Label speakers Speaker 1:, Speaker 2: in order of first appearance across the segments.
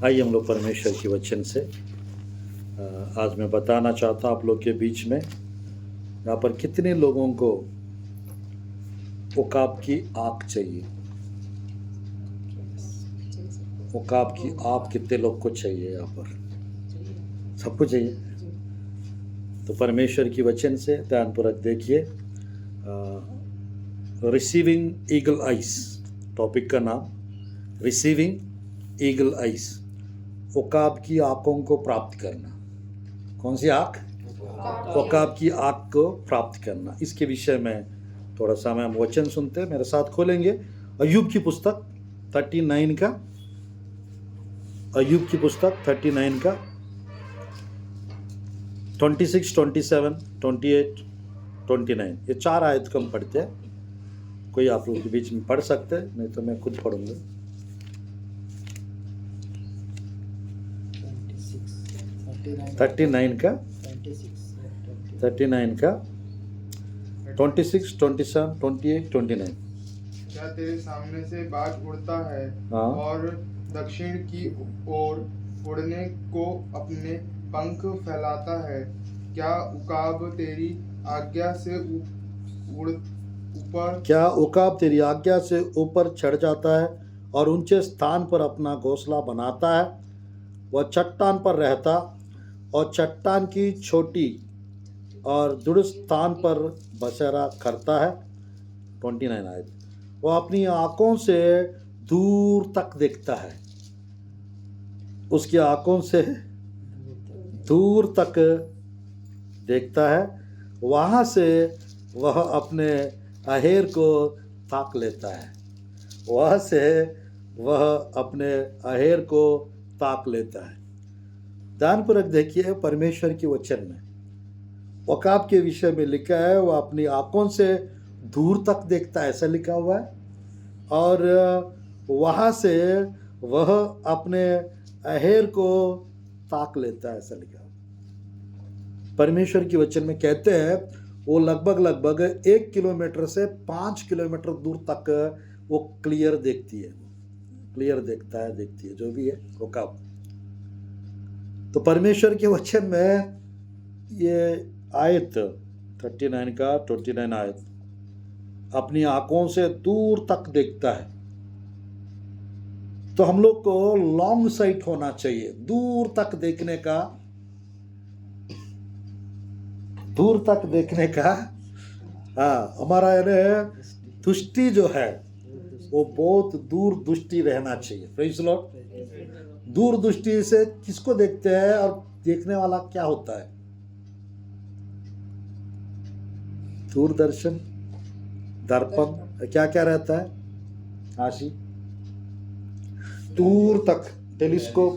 Speaker 1: आइए हम लोग परमेश्वर के वचन से आज मैं बताना चाहता हूँ आप लोग के बीच में यहाँ पर कितने लोगों को उकाब की आँख चाहिए। उकाब की आँख कितने लोग को चाहिए? यहाँ पर सबको चाहिए। तो परमेश्वर की वचन से ध्यानपूर्वक देखिए। रिसीविंग ईगल आइज, टॉपिक का नाम रिसीविंग ईगल आइज, उकाब की आँखों को प्राप्त करना। कौन सी आँख? उकाब की आँख को प्राप्त करना। इसके विषय में थोड़ा सा हम वचन सुनते हैं। मेरे साथ खोलेंगे अय्यूब की पुस्तक 39 का, अय्यूब की पुस्तक 39 का 26, 27, 28, 29, ये 4 आयत को हम पढ़ते हैं। कोई आप लोगों के बीच में पढ़ सकते हैं, नहीं तो मैं खुद पढ़ूंगा। 39 का 26, 27, 28, 29।
Speaker 2: क्या तेरे सामने से बाज उड़ता है और दक्षिण की ओर उड़ने को अपने पंख फैलाता है? क्या उकाब तेरी आज्ञा से ऊपर
Speaker 1: क्या उकाब तेरी आज्ञा से ऊपर चढ़ जाता है और ऊंचे स्थान पर अपना घोंसला बनाता है? वह चट्टान पर रहता और चट्टान की छोटी और दृढ़ स्थान पर बसेरा करता है। 29 आयत। वह अपनी आँखों से दूर तक देखता है, उसकी आँखों से दूर तक देखता है। वहाँ से वह अपने अहेर को ताक लेता है, वहाँ से वह अपने अहेर को ताक लेता है। ध्यानपूर्वक देखिए परमेश्वर के वचन में उकाब के विषय में लिखा है वह अपनी आँखों से दूर तक देखता है, ऐसा लिखा हुआ है। और वहाँ से वह अपने अहेर को ताक लेता है, ऐसा लिखा हुआ। परमेश्वर के वचन में कहते हैं वो लगभग 1 किलोमीटर से 5 किलोमीटर दूर तक वो क्लियर देखती है, क्लियर देखता है, देखती है, जो भी है उकाब। तो परमेश्वर के वचन में ये आयत 39 का 29 आयत, अपनी आंखों से दूर तक देखता है। तो हम लोग को लॉन्ग साइट होना चाहिए, दूर तक देखने का, दूर तक देखने का। हाँ, हमारा यानी दृष्टि जो है वो बहुत दूर दृष्टि रहना चाहिए। Praise the Lord. दूर दृष्टि से किसको देखते हैं और देखने वाला क्या होता है? दूरदर्शन, दर्पण, क्या क्या रहता है? आशी, दूर तक टेलीस्कोप,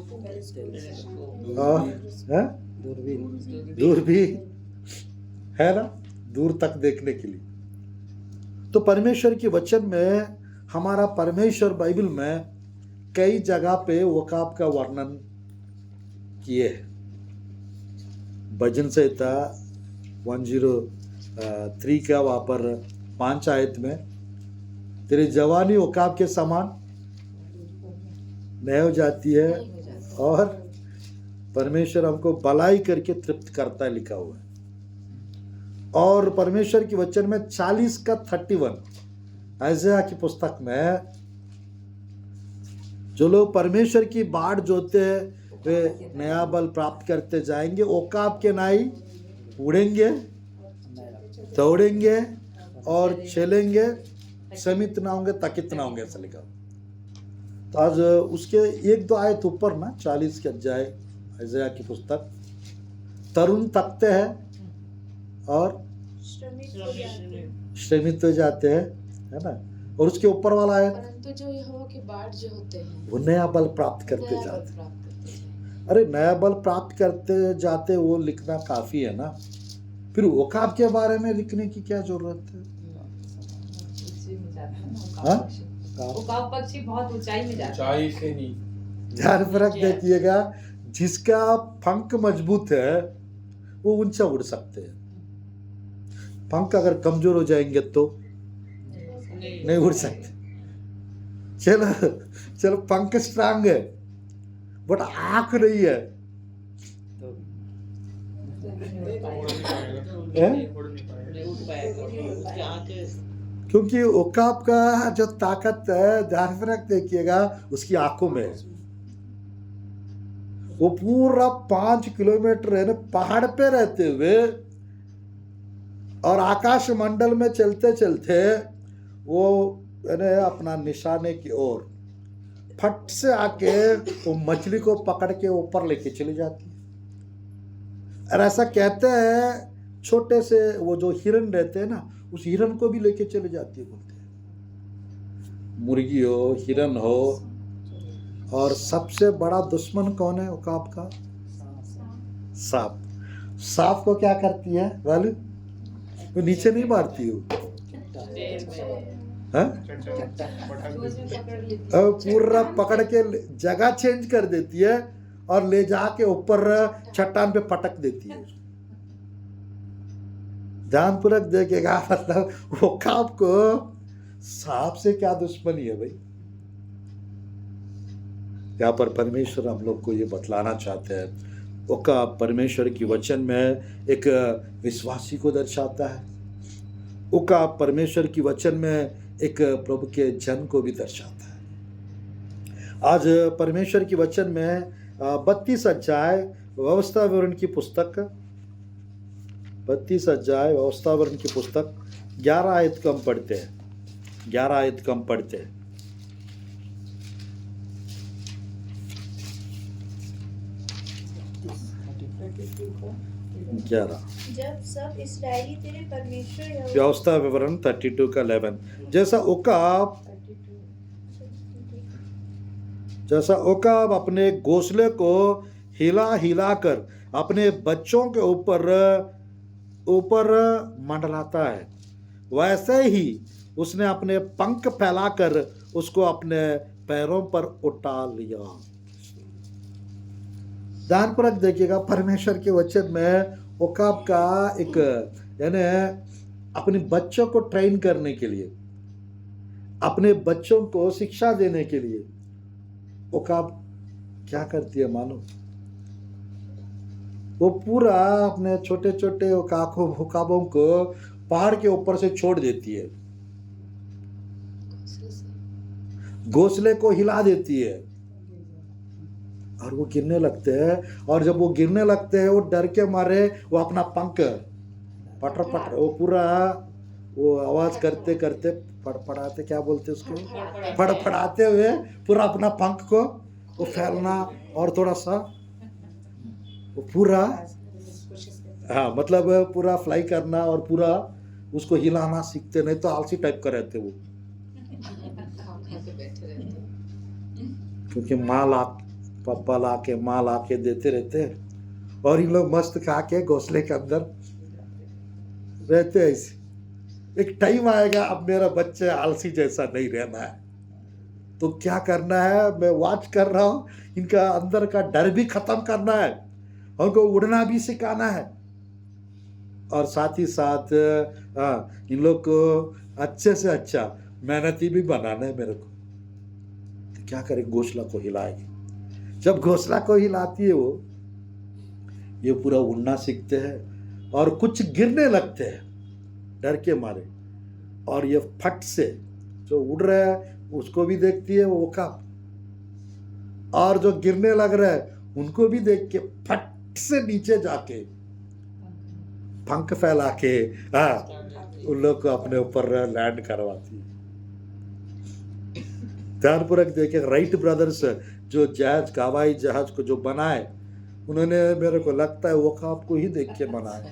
Speaker 1: दूरबीन है ना, दूर तक देखने के लिए। तो परमेश्वर के वचन में हमारा परमेश्वर बाइबल में कई जगह पे उकाब का वर्णन किए हैं। भजन संहिता 103 का वहाँ पर 5 आयत में, तेरी जवानी उकाब के समान नहीं हो जाती है और परमेश्वर हमको भलाई करके तृप्त करता है, लिखा हुआ है। और परमेश्वर के वचन में 40 का 31 ऐसा की पुस्तक में, जो लोग परमेश्वर की बाट जोते हैं वे नया बल प्राप्त करते जाएंगे, उकाब के नाई उड़ेंगे, दौड़ेंगे और चलेंगे, समित ना होंगे, तकित ना होंगे, ऐसा लिखा। तो आज उसके 1-2 आयत ऊपर ना 40 के अध्याय ऐसा की पुस्तक, तरुण तकते हैं और श्रमित हो जाते हैं, है ना। और उसके ऊपर वाला है,
Speaker 3: परंतु जो यहोवा के बाट जो होते हैं
Speaker 1: वो नया बल प्राप्त करते जाते। अरे नया बल प्राप्त करते जाते, वो लिखना काफी है ना, फिर उकाब के बारे में लिखने की क्या जरूरत है?
Speaker 4: उकाब पक्षी बहुत ऊंचाई में जाता है, ऊंचाई से नहीं।
Speaker 1: ध्यान फर्क देखिएगा, जिसका पंख मजबूत है वो ऊंचा उड़ सकते हैं। पंख अगर कमजोर हो जाएंगे तो नहीं उड़ सकते। चलो पंख स्ट्रांग है, बट आंख नहीं है। क्योंकि उकाब का जो ताकत है, ध्यान में रख देखिएगा, उसकी आंखों में है। वो पूरा 5 किलोमीटर है ना पहाड़ पे रहते हुए और आकाश मंडल में चलते चलते वो अपना निशाने की ओर फट से आके वो मछली को पकड़ के ऊपर लेके चली जाती है। और ऐसा कहते हैं छोटे से वो जो हिरन रहते हैं ना, उस हिरन को भी लेके चले जाती है, बोलते हैं। मुर्गी हो, हिरन हो, और सबसे बड़ा दुश्मन कौन है उकाब का? सांप। सांप को क्या करती है वालू? वो नीचे नहीं मारती हो, पूरा पकड़ के जगह चेंज कर देती है और ले जाके ऊपर चट्टान पे पटक देती है। ध्यानपूर्वक देखेगा, मतलब उकाब को सांप से क्या दुश्मनी है भाई। यहाँ पर परमेश्वर हम लोग को ये बतलाना चाहते हैं, उकाब परमेश्वर की वचन में एक विश्वासी को दर्शाता है। उकाब परमेश्वर की वचन में एक प्रभु के जन को भी दर्शाता है। आज परमेश्वर की वचन में 32 अध्याय व्यवस्था विवरण की पुस्तक, 32 अध्याय व्यवस्था विवरण की पुस्तक 11 आयत कम पढ़ते हैं, 11 आयत कम पढ़ते हैं। 11
Speaker 5: जब सब इस्राएली तेरे परमेश्वर यहोवा
Speaker 1: व्यवस्था विवरण 32 का 11, जैसा उकाब अपने घोंसले को हिला हिला कर अपने बच्चों के ऊपर मंडलाता है, वैसे ही उसने अपने पंख फैलाकर उसको अपने पैरों पर उठा लिया। ध्यानपूर्वक देखिएगा, परमेश्वर के वचन में उकाब का एक यानी अपने बच्चों को ट्रेन करने के लिए, अपने बच्चों को शिक्षा देने के लिए उकाब क्या करती है मालूम? वो पूरा अपने छोटे छोटे उकाबों को पहाड़ के ऊपर से छोड़ देती है, घोंसले को हिला देती है और वो गिरने लगते हैं। और जब वो गिरने लगते हैं, वो डर के मारे वो अपना पंख पटर पटर वो पूरा वो आवाज करते करते फड़फड़ाते, क्या बोलते उसको, फड़फड़ाते हुए पूरा अपना पंख को वो फैलना और थोड़ा सा वो पूरा, हाँ मतलब पूरा फ्लाई करना और पूरा उसको हिलाना सीखते, नहीं तो आलसी टाइप का रहते वो, क्योंकि पापा ला के देते रहते हैं और इन लोग मस्त खा के घोंसले के अंदर रहते हैं। ऐसे एक टाइम आएगा, अब मेरा बच्चा आलसी जैसा नहीं रहना है, तो क्या करना है, मैं वॉच कर रहा हूँ, इनका अंदर का डर भी खत्म करना है, उनको उड़ना भी सिखाना है और साथ ही साथ इन लोग को अच्छे से अच्छा मेहनती भी बनाना है मेरे को। तो क्या करे, घोंसला को हिलाएगी। जब घोंसला को हिलाती है वो, ये पूरा उड़ना सीखते हैं और कुछ गिरने लगते हैं डर के मारे, और ये फट से जो उड़ रहा है उसको भी देखती है वो उकाब, और जो गिरने लग रहा है उनको भी देख के फट से नीचे जाके पंख फैला के उन लोग को अपने ऊपर लैंड करवाती है। ध्यानपूर्वक देखे, राइट ब्रदर्स जो जहाज, हवाई जहाज को जो बनाए, उन्होंने मेरे को लगता है वो उकाब को ही देख के बनाए।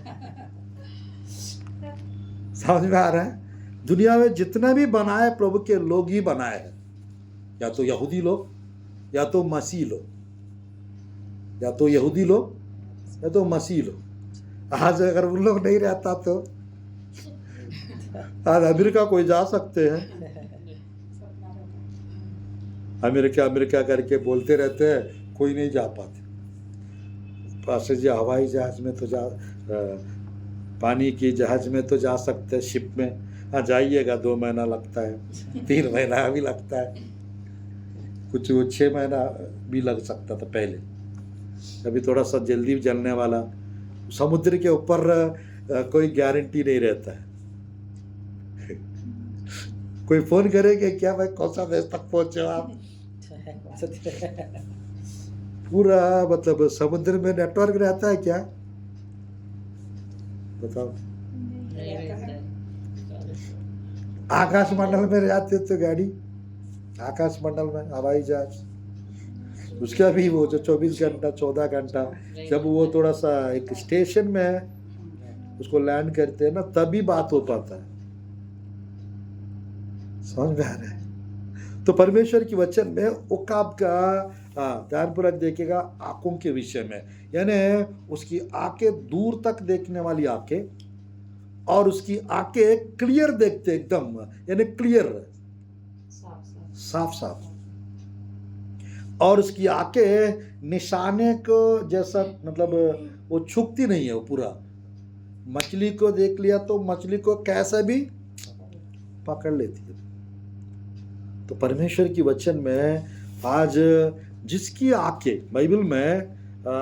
Speaker 1: समझ में आ रहा है? दुनिया में जितने भी बनाए प्रभु के लोग ही बनाए हैं, या तो यहूदी लोग, या तो मसीह लोग, या तो यहूदी लोग, या तो मसीह लोग। आज अगर उन लोग नहीं रहता तो आज अमेरिका कोई जा सकते हैं, अमेरिका करके बोलते रहते हैं, कोई नहीं जा पाते। पास जी हवाई जहाज में तो पानी की जहाज में तो जा सकते हैं, शिप में हाँ जाइएगा, 2 महीना लगता है, 3 महीना भी लगता है। कुछ वो 6 महीना भी लग सकता था पहले, अभी थोड़ा सा जल्दी जलने वाला। समुद्र के ऊपर कोई गारंटी नहीं रहता है। कोई फोन करेगा क्या भाई कौन सा देश तक पहुंचे हो आप, पूरा मतलब समुद्र में नेटवर्क रहता है क्या, बताओ। आकाश मंडल में जाते तो गाड़ी, आकाश मंडल में हवाई जहाज, उसका भी वो जो 24 घंटा 14 घंटा, जब वो थोड़ा सा एक स्टेशन में उसको लैंड करते हैं ना, तभी बात हो पाता है। समझ में आ रहा है। तो परमेश्वर की वचन में उकाब का ध्यानपूर्वक देखिएगा, आंखों के विषय में, यानी उसकी आंखें दूर तक देखने वाली आंखें, और उसकी आंखें क्लियर देखते एकदम, यानी क्लियर, साफ साफ, और उसकी आंखें निशाने को जैसा, मतलब वो छुपती नहीं है, वो पूरा मछली को देख लिया तो मछली को कैसे भी पकड़ लेती है। तो परमेश्वर की वचन में आज जिसकी आंखें, बाइबल में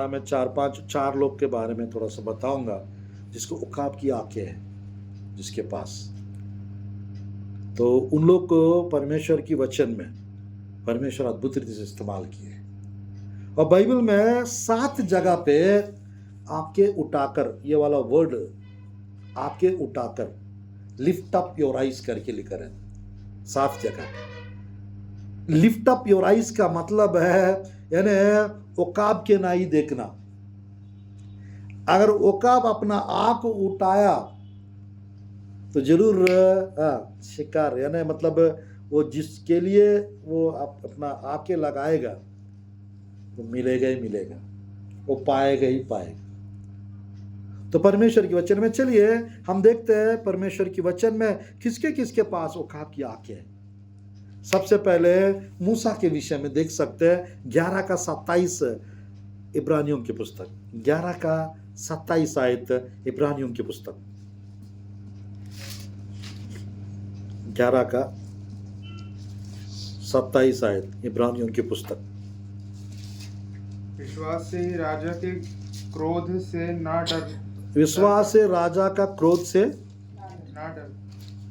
Speaker 1: मैं 4 लोग के बारे में थोड़ा सा बताऊंगा जिसको उकाब की आंखें हैं, जिसके पास, तो उन लोग को परमेश्वर की वचन में परमेश्वर अद्भुत रीति से इस्तेमाल किए। और बाइबल में 7 जगह पे आंखें उठाकर, ये वाला वर्ड आंखें उठाकर, लिफ्ट अप योर आइज करके लिखा है 7 जगह। लिफ्ट अप योर आइज का मतलब है यानी उकाब के नहीं देखना। अगर उकाब अपना आंख उठाया तो जरूर शिकार, यानी मतलब वो जिसके लिए वो अपना आंखें लगाएगा वो मिलेगा ही मिलेगा, वो पाएगा ही पाएगा। तो परमेश्वर के वचन में चलिए हम देखते हैं परमेश्वर के वचन में किसके किसके पास उकाब की आंखें हैं। सबसे पहले मूसा के विषय में देख सकते हैं 11 का 27 इब्रानियों की पुस्तक, 11 का 27 आयत इब्रानियों की पुस्तक, 11 का 27 आयत इब्रानियों की पुस्तक।
Speaker 2: विश्वास से ही राजा के क्रोध से ना डर,
Speaker 1: विश्वास से राजा का क्रोध से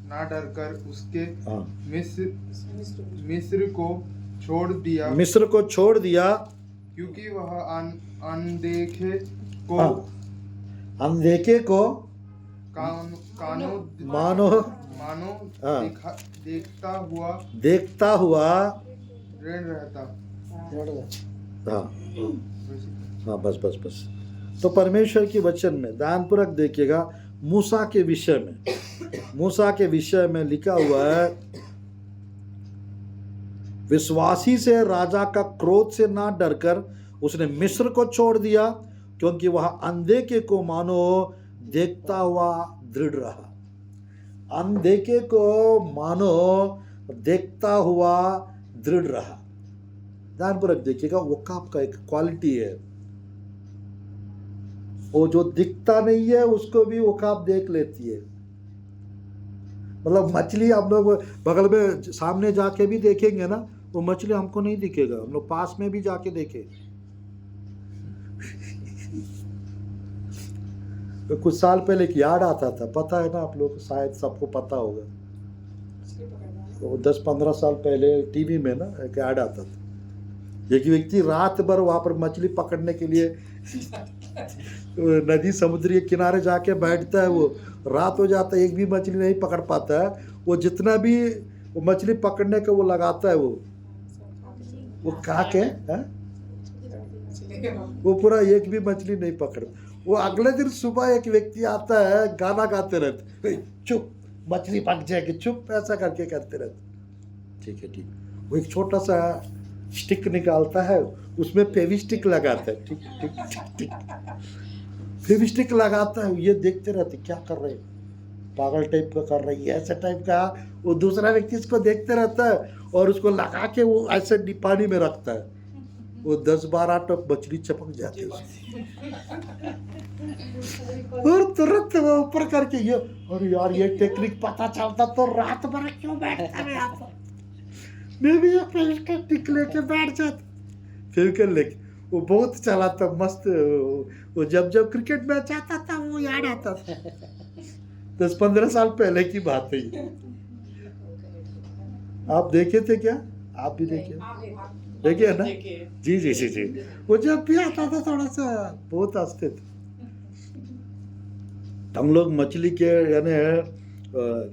Speaker 2: ना डर कर उसके मिस्र को छोड़ दिया,
Speaker 1: मिस्र को छोड़ दिया,
Speaker 2: क्योंकि वह अनदेखे को
Speaker 1: अनदेखे को मानो देखता हुआ
Speaker 2: ऋण रहता।
Speaker 1: हाँ बस। तो परमेश्वर की वचन में ध्यानपूर्वक देखिएगा, मूसा के विषय में लिखा हुआ है, विश्वासी से राजा का क्रोध से ना डरकर उसने मिस्र को छोड़ दिया, क्योंकि वह अनदेखे को मानो देखता हुआ दृढ़ रहा। अनदेखे को मानो देखता हुआ दृढ़ रहा। ध्यानपूर्वक देखिएगा, उकाब का एक क्वालिटी है, वो जो दिखता नहीं है उसको भी उकाब देख लेती है। मतलब मछली हम लोग बगल में सामने जाके भी देखेंगे ना, वो मछली हमको नहीं दिखेगा, हम लोग पास में भी जाके देखे। तो कुछ साल पहले एक यार्ड आता था, पता है ना आप लोग, शायद सबको पता होगा। तो 10-15 साल पहले टीवी में ना एक यार्ड आता था, एक व्यक्ति रात भर वहाँ पर मछली पकड़ने के लिए नदी समुद्री के किनारे जाके बैठता है। वो रात हो जाता है, एक भी मछली नहीं पकड़ पाता है। वो जितना भी वो मछली पकड़ने का वो लगाता है, वो कहा के वो पूरा एक भी मछली नहीं पकड़। वो अगले दिन सुबह एक व्यक्ति आता है, गाना गाते रहते, चुप मछली पक जाएगी, चुप, ऐसा करके करते रहते। ठीक है। वो एक छोटा सा स्टिक निकालता है, उसमें फेविस्टिक लगाता है, ठीक फेविस्टिक लगाता है। ये देखते रहते क्या कर रहे, पागल टाइप का कर रही है, ऐसा टाइप का। वो दूसरा व्यक्ति इसको देखते रहता है और उसको लगा के वो ऐसे पानी में रखता है। वो 10-12 टप मछली चपक जाती है और तुरंत वो ऊपर करके ये, और यार ये टेक्निक पता चलता तो रात भर क्यों बैठता है यहाँ पर। मैं भी एक फेविक्विक टिक लेके बैठ जाता, फेविक्विक लेके। वो बहुत चला था मस्त। वो जब जब क्रिकेट मैच आता था वो याद आता था। 10-15 साल पहले की बात है ये। आप देखे थे क्या? आप भी देखे? देखे है ना? जी जी जी जी। वो जब भी आता था थोड़ा सा बहुत हंसते थे। हम लोग मछली के यानी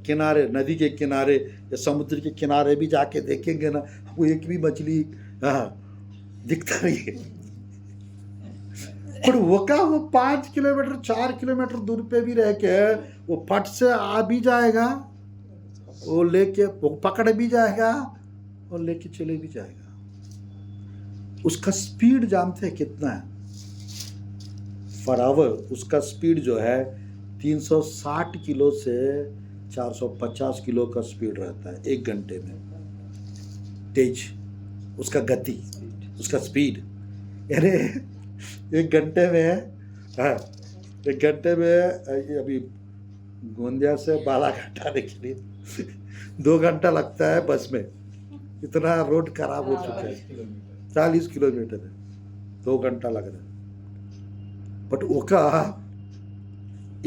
Speaker 1: किनारे, नदी के किनारे या समुद्र के किनारे भी जाके देखेंगे ना, वो एक भी मछली दिखता नहीं है। पर वो 5 किलोमीटर 4 किलोमीटर दूर पे भी रह के वो फट से आ भी जाएगा, वो लेके वो पकड़ भी जाएगा और लेके चले भी जाएगा। उसका स्पीड जानते हैं कितना है? पर आवर उसका स्पीड जो है 360 किलो से 450 किलो का स्पीड रहता है 1 घंटे में। तेज उसका गति, उसका स्पीड, यानी 1 घंटे में, हाँ 1 घंटे में अभी गोंदिया से बालाघाट आने के लिए 2 घंटा लगता है बस में। इतना रोड खराब हो चुका है। 40 किलोमीटर है, 2 घंटा लग रहा है। बट वो का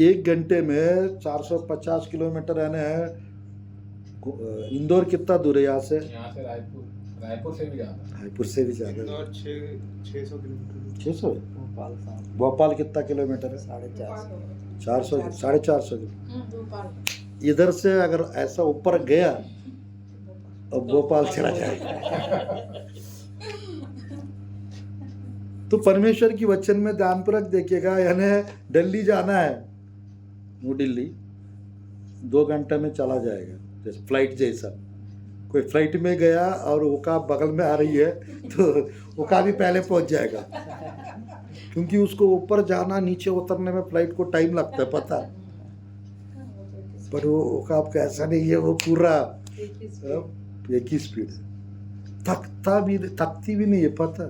Speaker 1: 1 घंटे में 450 किलोमीटर यानी इंदौर कितना दूर है यहाँ से?
Speaker 6: रायपुर से भी ज़्यादा।
Speaker 1: रायपुर से भी ज़्यादा।
Speaker 2: इंदौर 600 किलोमीटर।
Speaker 1: 600? भोपाल कितना किलोमीटर है? 450 450
Speaker 3: भोपाल।
Speaker 1: इधर से अगर ऐसा ऊपर गया और भोपाल चला जाएगा। तो परमेश्वर की वचन में ध्यानपूर्वक देखिएगा, यानी दिल्ली जाना है, न्यू दिल्ली 2 घंटे में चला जाएगा, जैसे फ्लाइट जैसा। कोई फ्लाइट में गया और ओका बगल में आ रही है तो ओका भी पहले पहुंच जाएगा, क्योंकि उसको ऊपर जाना नीचे उतरने में फ्लाइट को टाइम लगता है, पता। पर वो ओका आपका ऐसा नहीं है, वो पूरा एक ही स्पीड है, थकती भी नहीं है, पता।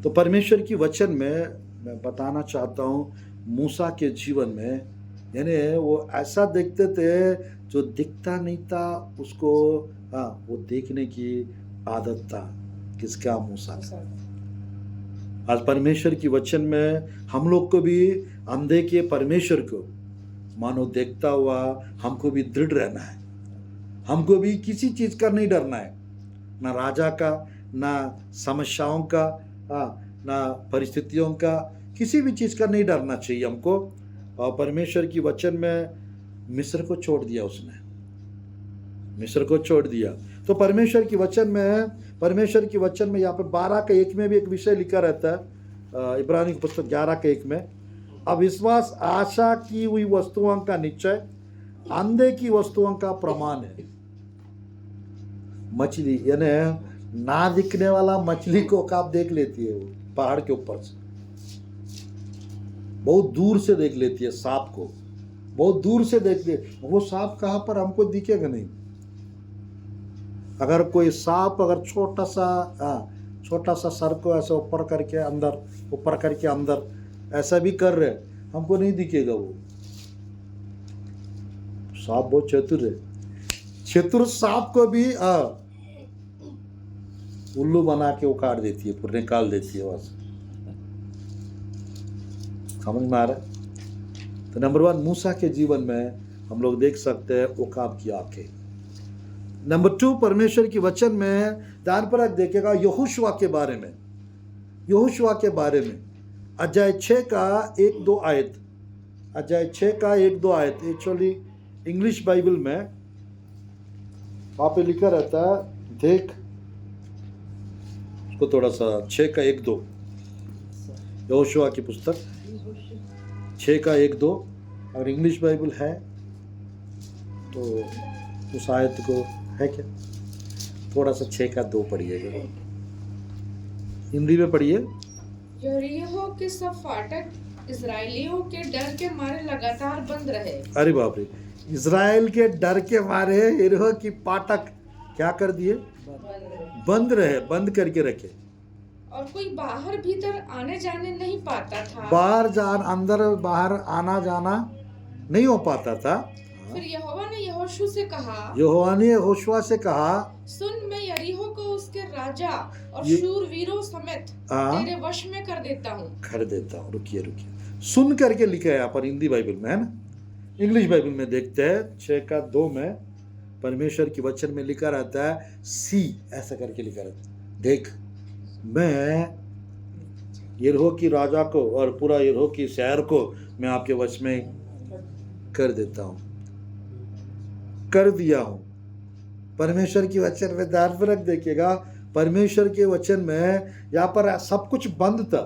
Speaker 1: तो परमेश्वर की वचन में मैं बताना चाहता हूँ, मूसा के जीवन में यानी वो ऐसा देखते थे, जो दिखता नहीं था उसको वो देखने की आदत था। किसका? मूसा का। आज परमेश्वर की वचन में हम लोग को भी अंधे के परमेश्वर को मानो देखता हुआ हमको भी दृढ़ रहना है। हमको भी किसी चीज़ का नहीं डरना है, ना राजा का, ना समस्याओं का, ना परिस्थितियों का, किसी भी चीज़ का नहीं डरना चाहिए हमको। और परमेश्वर की वचन में मिस्र को छोड़ दिया, उसने मिस्र को छोड़ दिया। तो परमेश्वर की वचन में यहाँ पे 12:1 में भी एक विषय लिखा रहता है, इब्रानी की पुस्तक 11:1 में, अविश्वास आशा की हुई वस्तुओं का निश्चय, अंधे की वस्तुओं का प्रमाण है। मछली यानी ना दिखने वाला मछली को आप देख लेती है, वो पहाड़ के ऊपर से बहुत दूर से देख लेती है। सांप को बहुत दूर से देख ले, वो सांप कहाँ पर हमको दिखेगा नहीं। अगर कोई सांप अगर छोटा सा सर को ऐसे ऊपर करके अंदर ऐसा भी कर रहे, हमको नहीं दिखेगा। वो सांप बहुत चतुर है। चतुर सांप को भी उल्लू बना के वो काट देती है, फिर निकाल देती है वहां से। समझ में आ रहा है? तो नंबर 1 मूसा के जीवन में हम लोग देख सकते हैं उकाब की आंखें। नंबर 2 परमेश्वर की वचन में ध्यानपूर्वक देखिएगा यहोशुआ के बारे में। यहोशुआ के बारे में अध्याय 6 का 1-2 आयत, अध्याय 6 का 1-2 आयत। एक्चुअली इंग्लिश बाइबल में वहाँ पे लिखा रहता है, देख उसको थोड़ा सा 6 का 1-2, यहोशुआ की पुस्तक 6 का 1-2। अगर इंग्लिश बाइबल है तो उस आयत को है क्या, थोड़ा सा 6 का 2 पढ़िएगा, हिंदी में पढ़िए।
Speaker 3: यरीहो के सब फाटक इजरायलियों के डर के मारे लगातार बंद रहे।
Speaker 1: अरे बाप रे, इजराइल के डर के मारे यरीहो की फाटक क्या कर दिए? बंद रहे, बंद करके रखे।
Speaker 3: और कोई बाहर भीतर आने जाने नहीं पाता था।
Speaker 1: अंदर बाहर आना जाना नहीं हो पाता था।
Speaker 3: फिर यहोवा ने यहोशू से कहा,
Speaker 1: यहोवा ने यहोशुआ से कहा,
Speaker 3: सुन, मैं यरीहो को उसके राजा और
Speaker 1: ये-
Speaker 3: शूरवीरों समेत
Speaker 1: हाँ।
Speaker 3: तेरे वश में कर देता हूँ।
Speaker 1: कर देता हूँ। रुकिए सुन करके लिखा है यहाँ पर हिंदी बाइबल में, है ना। इंग्लिश बाइबल में देखते हैं 6:2 में परमेश्वर की वचन में लिखा रहता है सी, ऐसा करके लिखा रहता है, देख मैं यरीहो की राजा को और पूरा यरीहो की शहर को मैं आपके वश में कर देता हूँ, कर दिया हूँ। परमेश्वर की वचन में ध्यानपूर्वक देखिएगा, परमेश्वर के वचन में यहाँ पर सब कुछ बंद था,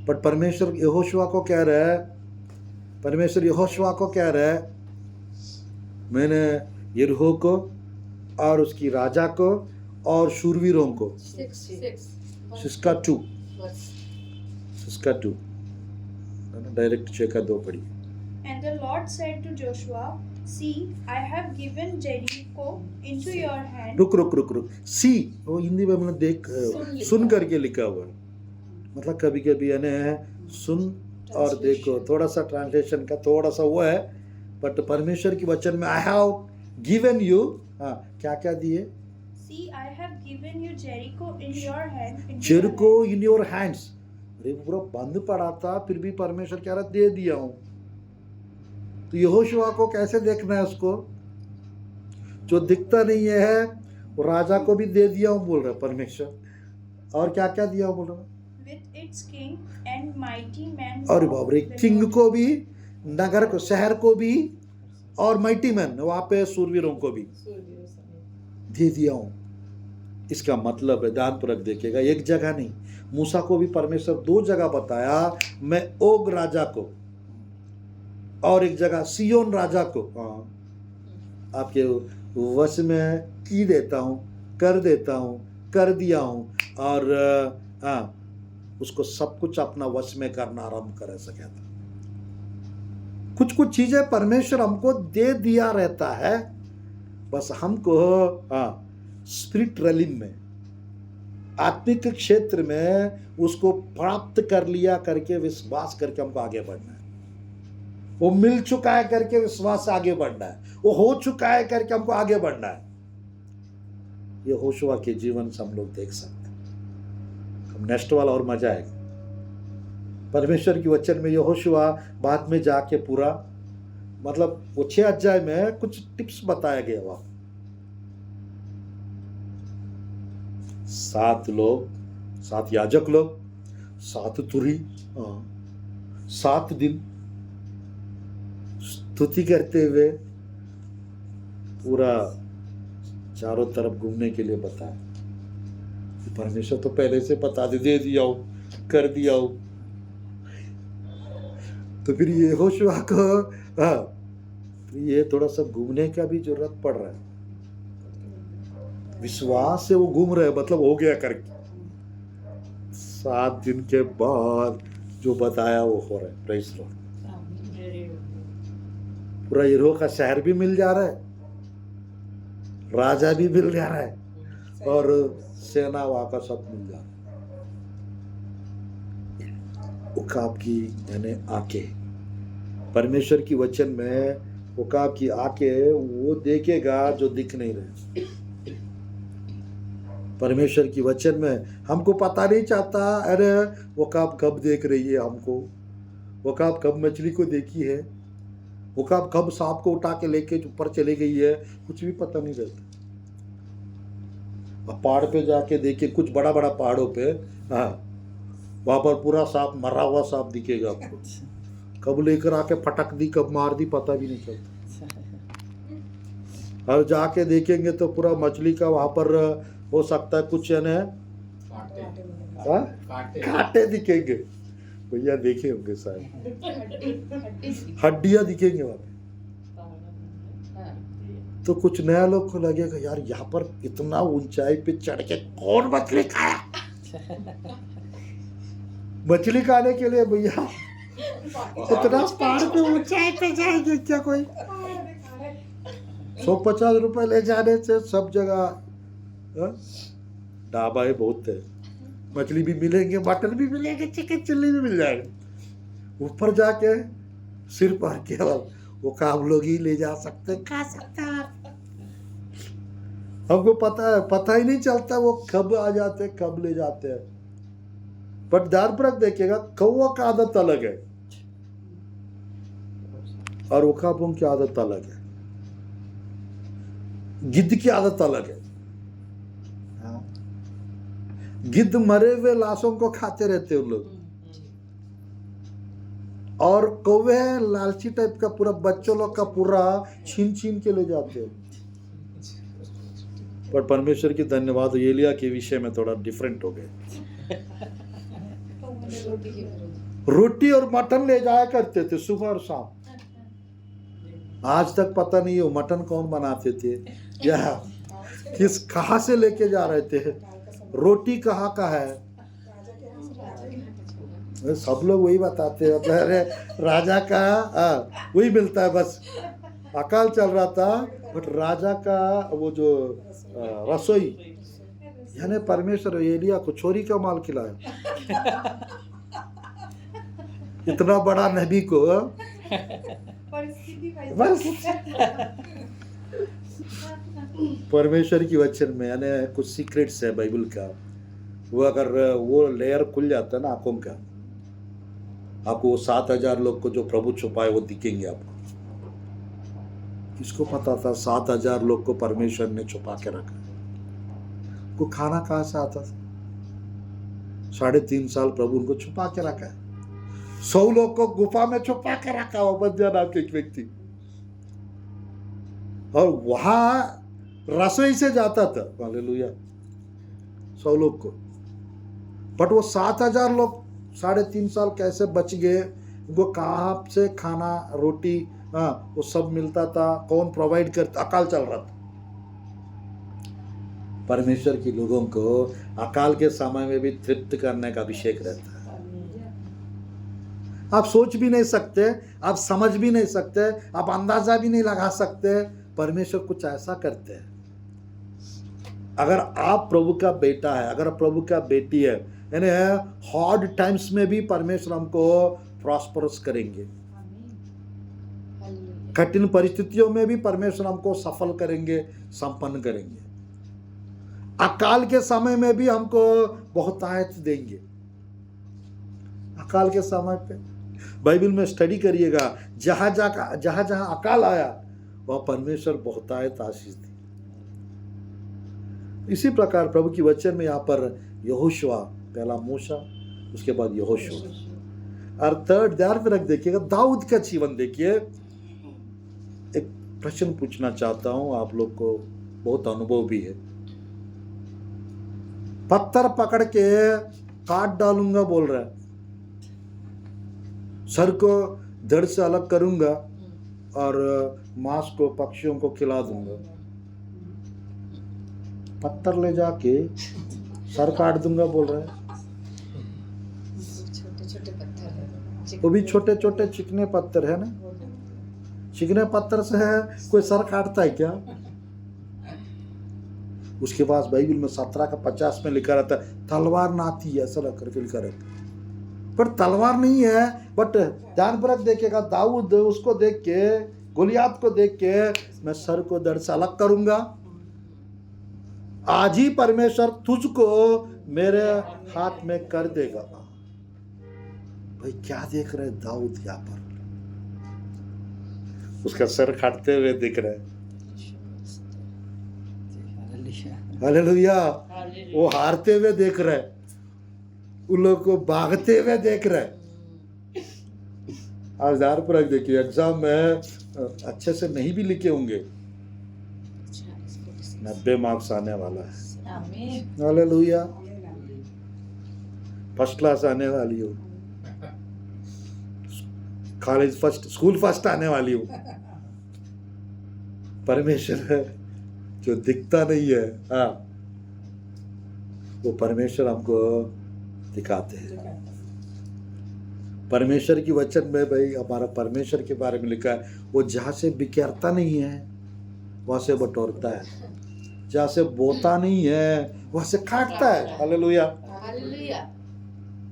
Speaker 1: पर परमेश्वर यहोशुआ को कह रहा है, परमेश्वर यहोशुआ को कह रहा है, मैंने यरीहो को और उसकी राजा को और शूरवीरों को, सिस्का 2 डायरेक्ट 6:2 पढ़ी।
Speaker 5: And the Lord said to Joshua, See, I have given Jericho into your hand.
Speaker 1: रुक सी, वो हिंदी में हमने देख सुन करके लिखा हुआ है, मतलब कभी कभी यानी सुन और देखो, थोड़ा सा ट्रांसलेशन का थोड़ा सा वो है, बट परमेश्वर की वचन में आई हैव गिवन यू, हाँ क्या क्या दिए,
Speaker 5: See, I have given you Jericho in your hand.
Speaker 1: Jericho in your hands. अरे पूरा बंद पड़ा था, फिर भी परमेश्वर कह रहा दे दिया हूं। तो यहोशुआ को कैसे देखना है, उसको जो दिखता नहीं है वो राजा को भी दे दिया हूं बोल रहा परमेश्वर, और क्या क्या दिया हूं बोल रहा,
Speaker 5: With its king and mighty men.
Speaker 1: और
Speaker 5: of
Speaker 1: बाप रे,
Speaker 5: the
Speaker 1: किंग
Speaker 5: Lord.
Speaker 1: को भी, नगर को, शहर को भी, और माइटी मैन वहां पे सूरवीरों को भी दे दिया हूं। इसका मतलब है, ध्यानपूर्वक देखिएगा, एक जगह नहीं, मूसा को भी परमेश्वर 2 जगह बताया, मैं ओग राजा को और एक जगह सियोन राजा को आपके वश में की देता हूं, कर देता हूं, कर दिया हूं, और उसको सब कुछ अपना वश में करना आरंभ कर, ऐसा कहता। कुछ कुछ चीजें परमेश्वर हमको दे दिया रहता है, बस हमको स्पिरिट रेलिम में, आत्मिक क्षेत्र में उसको प्राप्त कर लिया करके विश्वास करके हमको आगे बढ़ना है। वो मिल चुका है करके विश्वास से आगे बढ़ना है, वो हो चुका है करके हमको आगे बढ़ना है। ये यहोशुआ के जीवन से हम लोग देख सकते हैं। हम नेक्स्ट वाला और मजा आएगा। परमेश्वर की वचन में यहोशुआ बाद में जाके पूरा, मतलब वो 6 अध्याय में कुछ टिप्स बताया गया वहां। 7 लोग, 7 याजक लोग, 7 तुरी, 7 दिन स्तुति करते हुए पूरा चारों तरफ घूमने के लिए बताया। परमेश्वर तो पहले से बता दे दिया हूं, कर दिया हूं। तो फिर ये यहोशुआ को ये थोड़ा सा घूमने का भी जरूरत पड़ रहा है। विश्वास से वो घूम रहे, मतलब हो गया करके 7 दिन के बाद जो बताया वो हो रहा है। Praise Lord. पूरा यरीहो का शहर भी मिल जा रहा है, राजा भी मिल जा रहा है, और सेना वहां का सब मिल जा रहा है। उकाब की यानी आंखें, परमेश्वर की वचन में उकाब की आंखें वो देखेगा जो दिख नहीं रहे। परमेश्वर की वचन में हमको पता नहीं चाहता, अरे उकाब कब देख रही है हमको, उकाब कब मछली को देखी है, उकाब कब सांप को उठा के लेके ऊपर चली गई है, कुछ भी पता नहीं रहता। अब पहाड़ पे जाके देखिए, कुछ बड़ा बड़ा पहाड़ों पे, वहां पर पूरा सांप, मरा हुआ सांप दिखेगा आपको, कब लेकर आके फटक दी, कब मार दी, पता भी नहीं चलता। और जाके देखेंगे तो पूरा मछली का वहां पर हो सकता है कुछ है कांटे दिखेंगे, भैया देखे होंगे शायद, हड्डियां दिखेंगे वहां पे। तो कुछ नया लोग को लगेगा, यार यहाँ पर इतना ऊंचाई पे चढ़ के कौन मछली खाया। मछली खाने के लिए भैया इतना पहाड़ पे ऊंचाई पे जाएंगे क्या कोई? 150 रुपए ले जाने से सब जगह ढाबा है, बहुत है, मछली भी मिलेंगे, मटन भी मिलेंगे, चिकन चिल्ली भी मिल जाएगा। ऊपर जाके सिर पर केवल वो काम लोग ही ले जा सकते, खा सकते हैं। हमको पता है, पता ही नहीं चलता वो कब आ जाते कब ले जाते हैं। बट ध्यानपूर्वक देखिएगा, कौवा का आदत अलग है और ओकापों की आदत अलग है, गिद्ध की आदत अलग है। गिद्ध मरे हुए लाशों को खाते रहते उन लोग, और कौवे लालची टाइप का पूरा बच्चों लोग का पूरा छीन छीन के ले जाते हैं। पर परमेश्वर की धन्यवाद, एलिया के विषय में थोड़ा डिफरेंट हो गए। रोटी और मटन ले जाया करते थे सुबह और शाम। आज तक पता नहीं हो मटन कौन बनाते थे या किस कहाँ से लेके जा रहे थे, रोटी कहाँ का है। सब लोग वही बताते हैं, मतलब अरे राजा का वही मिलता है बस। अकाल चल रहा था बट राजा का वो जो रसोई, यानी परमेश्वर एलिया को छोरी का माल खिलाया। इतना बड़ा नबी को बस परमेश्वर की वचन में यानी कुछ सीक्रेट्स है बाइबल का। वो अगर वो लेयर खुल जाता है ना आंखों का, आपको वो 7,000 लोग को जो प्रभु छुपाए वो दिखेंगे आपको। किसको पता था 7,000 लोग को परमेश्वर ने छुपा के रखा। को खाना कहाँ से आता था? 3.5 साल प्रभु उनको छुपा के रखा है। 100 लोग को गुफा में छुपा के रखा हुआ बंदिया नाम के एक व्यक्ति, और वहां रसोई से जाता था हालेलुया 100 लोग को। बट वो 7,000 लोग 3.5 साल कैसे बच गए? उनको कहाँ से खाना रोटी वो सब मिलता था? कौन प्रोवाइड करता? अकाल चल रहा था। परमेश्वर के लोगों को अकाल के समय में भी तृप्त करने का अभिषेक रहता है। आप सोच भी नहीं सकते, आप समझ भी नहीं सकते, आप अंदाजा भी नहीं लगा सकते, परमेश्वर कुछ ऐसा करते हैं। अगर आप प्रभु का बेटा है, अगर प्रभु का बेटी है, यानी हार्ड टाइम्स में भी परमेश्वर हमको प्रॉस्परस करेंगे। कठिन परिस्थितियों में भी परमेश्वर हमको सफल करेंगे, संपन्न करेंगे। अकाल के समय में भी हमको बहुतायत देंगे। अकाल के समय पे बाइबल में स्टडी करिएगा, जहां जहां अकाल आया वह परमेश्वर बहुतायत आशीष दी। इसी प्रकार प्रभु की वचन में यहाँ पर यहोशुआ, पहला मूसा, उसके बाद यहोशुआ, और थर्ड ध्यान में रख देखिएगा दाऊद का जीवन देखिए। एक प्रश्न पूछना चाहता हूं, आप लोग को बहुत अनुभव भी है। पत्थर पकड़ के काट डालूंगा बोल रहा है, सर को धड़ से अलग करूंगा और मांस को पक्षियों को खिला दूंगा। पत्थर ले जाके सर काट दूंगा बोल रहा है।
Speaker 4: छोटे छोटे पत्थर है,
Speaker 1: वो भी छोटे छोटे चिकने पत्थर है ना। चिकने पत्थर से है कोई सर काटता है क्या? उसके पास बाइबल में 17:50 में लिखा रहता है तलवार नाती है, ऐसा करके लिखा रहता है, पर तलवार नहीं है। बट ध्यानपूर्वक देखिएगा, दाऊद उसको देख के, गोलियात को देख के, मैं सर को धड़ से अलग करूंगा, आज ही परमेश्वर तुझको मेरे हाथ में कर देगा। भाई क्या देख रहे दाऊद यहाँ पर? उसका सर काटते हुए दिख रहा है। हालेलुया। वो हारते हुए देख रहा है, उन लोगों को भागते हुए देख रहा है। आज ध्यानपूर्वक देखिए, एग्जाम में अच्छे से नहीं भी लिखे होंगे, 90 मार्क्स आने वाला है। हालेलुया। फर्स्ट क्लास आने वाली हो, कॉलेज फर्स्ट, स्कूल फर्स्ट आने वाली हो। परमेश्वर जो दिखता नहीं है, हाँ, वो परमेश्वर हमको दिखाते हैं। परमेश्वर की वचन में भाई हमारा परमेश्वर के बारे में लिखा है, वो जहाँ से बिखेरता नहीं है वहाँ से बटोरता है, जहाँ से बोता नहीं है वहाँ से काटता है। हालेलुया।
Speaker 3: हालेलुया।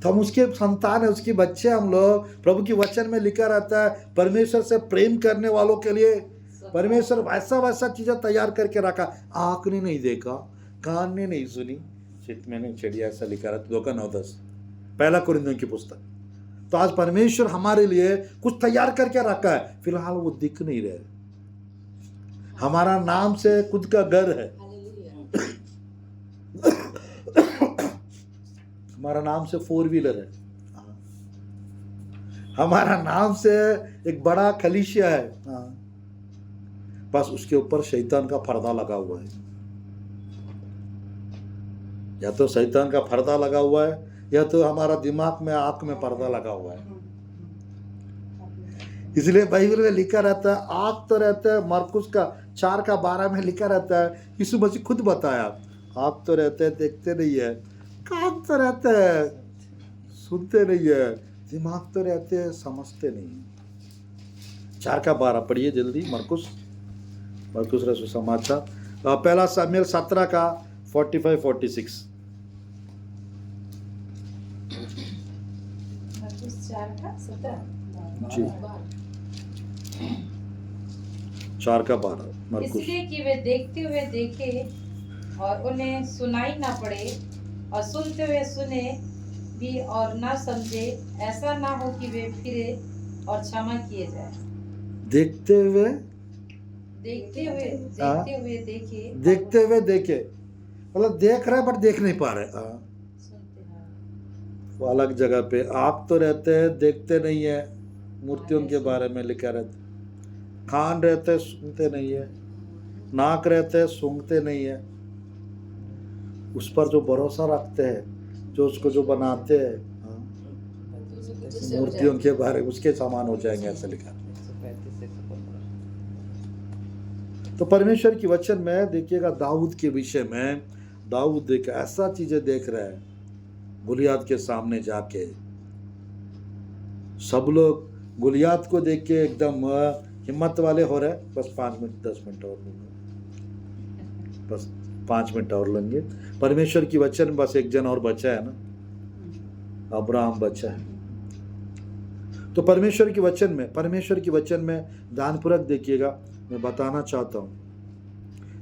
Speaker 1: तो हम उसके संतान है, उसकी बच्चे हम लोग। प्रभु की वचन में लिखा रहता है परमेश्वर से प्रेम करने वालों के लिए परमेश्वर वैसा वैसा चीजें तैयार करके रखा, आंख ने नहीं देखा, कान ने नहीं सुनी, चित्त में नहीं चढ़ी, ऐसा लिखा रहता 2:9-10 पहला कुरिन्थियों की पुस्तक। तो आज परमेश्वर हमारे लिए कुछ तैयार करके रखा है, फिलहाल वो दिख नहीं रहे। हमारा नाम से खुद का घर है, हमारा नाम से 4 व्हीलर है, हमारा नाम से एक बड़ा कलीसिया है, बस उसके ऊपर शैतान का पर्दा लगा हुआ है। या तो शैतान का पर्दा लगा हुआ है या तो हमारा दिमाग में आंख में पर्दा लगा हुआ है। इसलिए बाइबल में लिखा रहता है, आंख तो रहता है, मरकुस का 4:12 में लिखा रहता है, यीशु मसीह खुद बताया, आंख तो रहते हैं देखते नहीं है, कान तो रहते हैं सुनते नहीं है, दिमाग तो रहते हैं समझते नहीं। 4:12 पढ़िए जल्दी, मरकुस रसूल समाचार, पहला सामुएल 17:45-46।
Speaker 4: 4:17
Speaker 1: जी 4:12 मरकुस।
Speaker 4: इसलिए कि वे देखते हुए देखे और उन्हें सुनाई ना पड़े, और सुनते हुए सुने भी और ना समझे, ऐसा ना हो कि वे फिरे और क्षमा किए जाए।
Speaker 1: देखते हुए
Speaker 4: देखते हुए देखे,
Speaker 1: मतलब देख रहे बट देख नहीं पा रहे।
Speaker 4: सुनते हैं।
Speaker 1: वो अलग जगह पे आप तो रहते हैं देखते नहीं है, मूर्तियों के बारे में लिखा रहता है, कान रहते सुनते नहीं है, नाक रहते सूंघते नहीं है। उस पर जो भरोसा रखते हैं, जो उसको जो बनाते हैं, मूर्तियों के बारे में उसके समान हो जाएंगे, ऐसा लिखा। तो परमेश्वर की वचन में देखिएगा दाऊद के विषय में, दाऊद एक ऐसा चीजें देख रहा है, गुलियात के सामने जाके सब लोग गुलियात को देख के एकदम हिम्मत वाले हो रहे, बस 5 मिनट 10 मिनट और लूंगा, बस 5 मिनट और लेंगे। परमेश्वर की वचन में बस एक जन और बचा है ना, अब्राहम बचा है। तो परमेश्वर की वचन में ध्यानपूर्वक देखिएगा, मैं बताना चाहता हूँ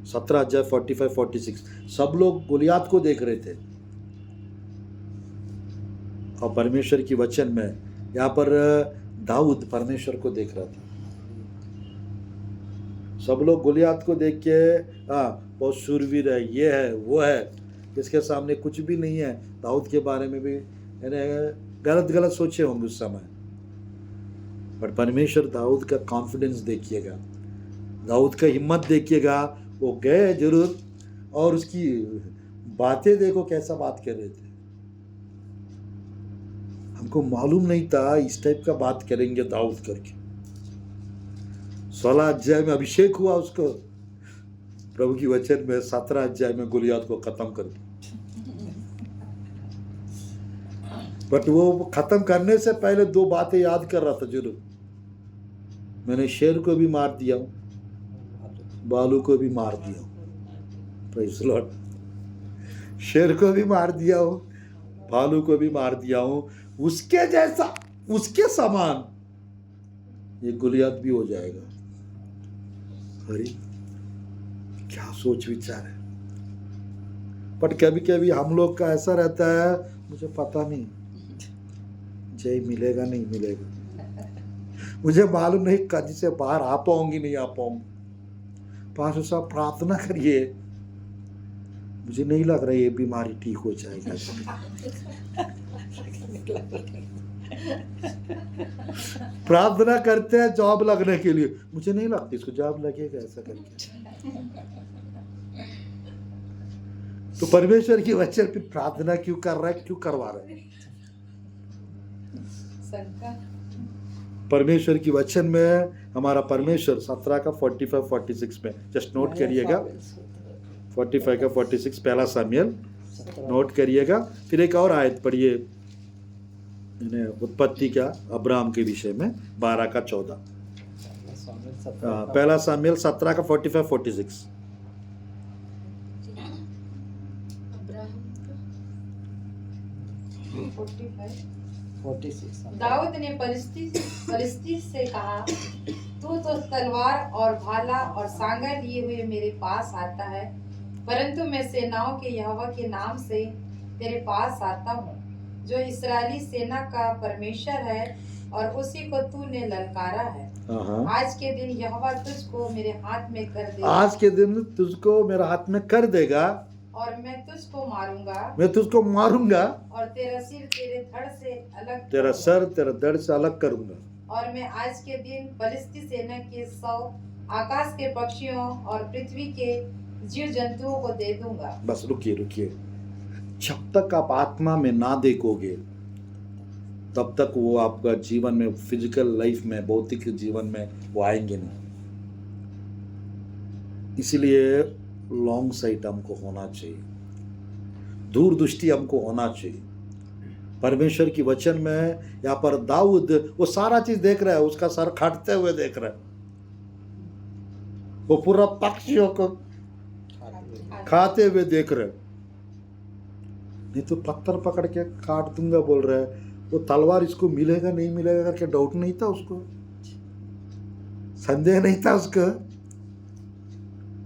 Speaker 1: 17:45-46 सब लोग गुलियात को देख रहे थे, और परमेश्वर की वचन में यहाँ पर दाऊद परमेश्वर को देख रहा था। सब लोग गुलियात को देख के बहुत शूरवीर है, ये है वो है, इसके सामने कुछ भी नहीं है। दाऊद के बारे में भी गलत सोचे होंगे उस समय, बट परमेश्वर दाऊद का कॉन्फिडेंस देखिएगा, दाऊद का हिम्मत देखिएगा, वो गए जरूर, और उसकी बातें देखो कैसा बात कर रहे थे। हमको मालूम नहीं था इस टाइप का बात करेंगे दाऊद करके। 16 अध्याय में अभिषेक हुआ उसको, प्रभु की वचन में 17 अध्याय में गुलियात को खत्म कर दिया। बट वो खत्म करने से पहले 2 बातें याद कर रहा था जरूर, मैंने शेर को भी मार दिया हूं, बालू को भी मार दिया हूं, प्रेज़ द लॉर्ड, शेर को भी मार दिया हूं, भालू को भी मार दिया हूं, उसके जैसा उसके समान ये गुलियात भी हो जाएगा। अरे क्या सोच विचार है। बट कभी कभी हम लोग का ऐसा रहता है, मुझे पता नहीं जय मिलेगा नहीं मिलेगा, मुझे मालूम नहीं कभी से बाहर आ पाऊंगी नहीं आ पाऊंगी, पास्टर साहब प्रार्थना करिए, मुझे नहीं लग रहा ये बीमारी ठीक हो जाएगा। प्रार्थना करते हैं जॉब लगने के लिए, मुझे नहीं लगता इसको जॉब लगेगा, ऐसा करके। तो परमेश्वर की वचन पे प्रार्थना क्यों कर रहा है, क्यों करवा रहा है? परमेश्वर की वचन में हमारा परमेश्वर 17:45-46 में जस्ट नोट करिएगा, 45-46 पहला सामुएल नोट करिएगा। फिर एक और आयत पढ़िए, उत्पत्ति का अब्राहम के विषय में 12:14, पहला सामुएल 17:45-46।
Speaker 4: दाऊद ने फलिस्ती से कहा, तू तो तलवार और भाला और सांगा लिए हुए मेरे पास आता है, परंतु मैं सेनाओं के यहोवा के नाम से तेरे पास आता हूँ, जो इस्राएली सेना का परमेश्वर है, और उसी को तूने ललकारा है। आज के दिन यहोवा तुझको मेरे हाथ में कर देगा।
Speaker 1: आज के दिन तुझको मेरे हाथ में कर देगा,
Speaker 4: और मैं तुझको मारूंगा,
Speaker 1: मैं तुझको मारूंगा,
Speaker 4: और तेरा सिर तेरे धड़ से अलग
Speaker 1: तेरा सर तेरा धड़ से अलग करूंगा।
Speaker 4: और मैं आज के दिन फलिस्ती सेना के 100 आकाश के पक्षियों और पृथ्वी के जीव जंतुओं को दे दूंगा।
Speaker 1: बस रुकिए, जब तक आप आत्मा में ना देखोगे तब तक वो आपका जीवन में, फिजिकल लाइफ में, भौतिक जीवन में वो आएंगे नहीं। इसलिए लॉन्ग साइट हमको होना चाहिए, दूरदृष्टि हमको होना चाहिए। परमेश्वर की वचन में यहाँ पर दाऊद वो सारा चीज देख रहा है, उसका सर काटते हुए देख रहा है, वो पूरा पक्षियों को खाते हुए देख रहे। नहीं तो पत्थर पकड़ के काट दूंगा बोल रहा है, वो तलवार इसको मिलेगा नहीं मिलेगा करके डाउट नहीं था उसको, संदेह नहीं था उसका।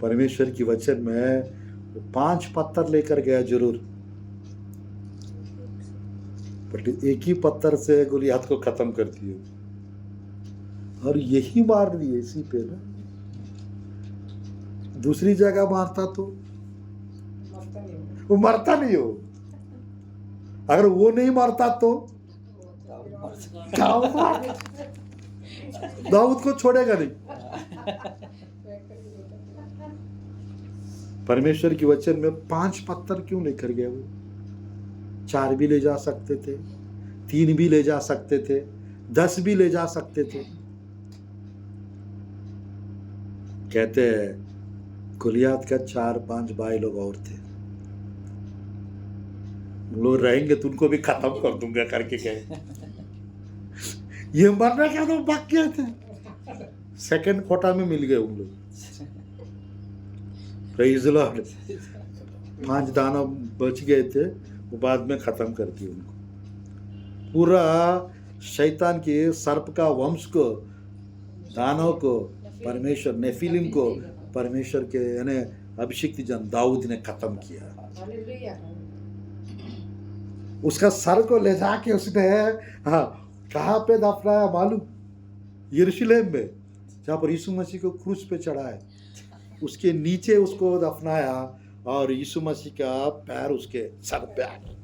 Speaker 1: परमेश्वर की वचन में वो 5 पत्थर लेकर गया जरूर, बट एक ही पत्थर से गोलियत को खत्म कर दिया, और यही मार दिए इसी पे ना। दूसरी जगह मारता तो वो मरता नहीं हो, अगर वो नहीं मरता तो दाऊद को छोड़ेगा नहीं। परमेश्वर की वचन में 5 पत्थर क्यों लेकर गए वो? 4 भी ले जा सकते थे, 3 भी ले जा सकते थे, 10 भी ले जा सकते थे। कहते हैं गोलियत का 4-5 भाई लोग और थे, लोग रहेंगे तो उनको भी खत्म कर दूंगा करके कहे। ये मरना क्या तो भाग गए थे, सेकंड कोटा में मिल गए उन लोग। Praise the Lord. 5 दानव बच गए थे, वो बाद में खत्म कर दिए उनको। पूरा शैतान के सर्प का वंश को, दानव को परमेश्वर, नेफिलिम को परमेश्वर के यानी अभिषिक्त जन दाऊद ने खत्म किया। उसका सर को ले जाके उसने कहाँ पे दफनाया मालूम? यरूशलेम में, जहाँ पर यीशु मसीह को क्रूस पे चढ़ाया, उसके नीचे उसको दफनाया, और यीशु मसीह का पैर उसके सर पे आ गया।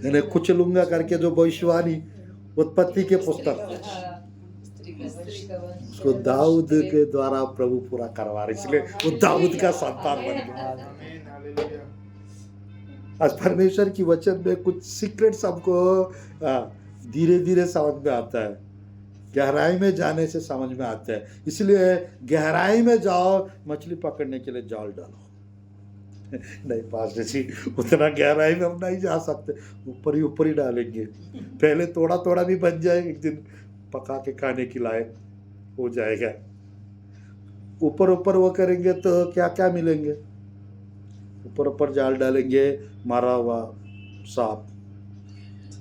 Speaker 1: मैंने कुछ लूंगा करके जो भविष्यवाणी उत्पत्ति के पुस्तक, उसको दाऊद के द्वारा प्रभु पूरा करवा रहे, इसलिए वो दाऊद का संतान बन गया।
Speaker 2: आमीन, हालेलुया।
Speaker 1: आज परमेश्वर की वचन में कुछ सीक्रेट्स हमको धीरे धीरे समझ में आता है, गहराई में जाने से समझ में आता है। इसलिए गहराई में जाओ, मछली पकड़ने के लिए जाल डालो। नहीं पास्टर जी, उतना गहराई में हम नहीं जा सकते, ऊपर ही डालेंगे। पहले थोड़ा थोड़ा भी बन जाए, एक दिन पका के खाने के लायक हो जाएगा। ऊपर वो करेंगे तो क्या क्या मिलेंगे? ऊपर जाल डालेंगे, मारा हुआ सांप,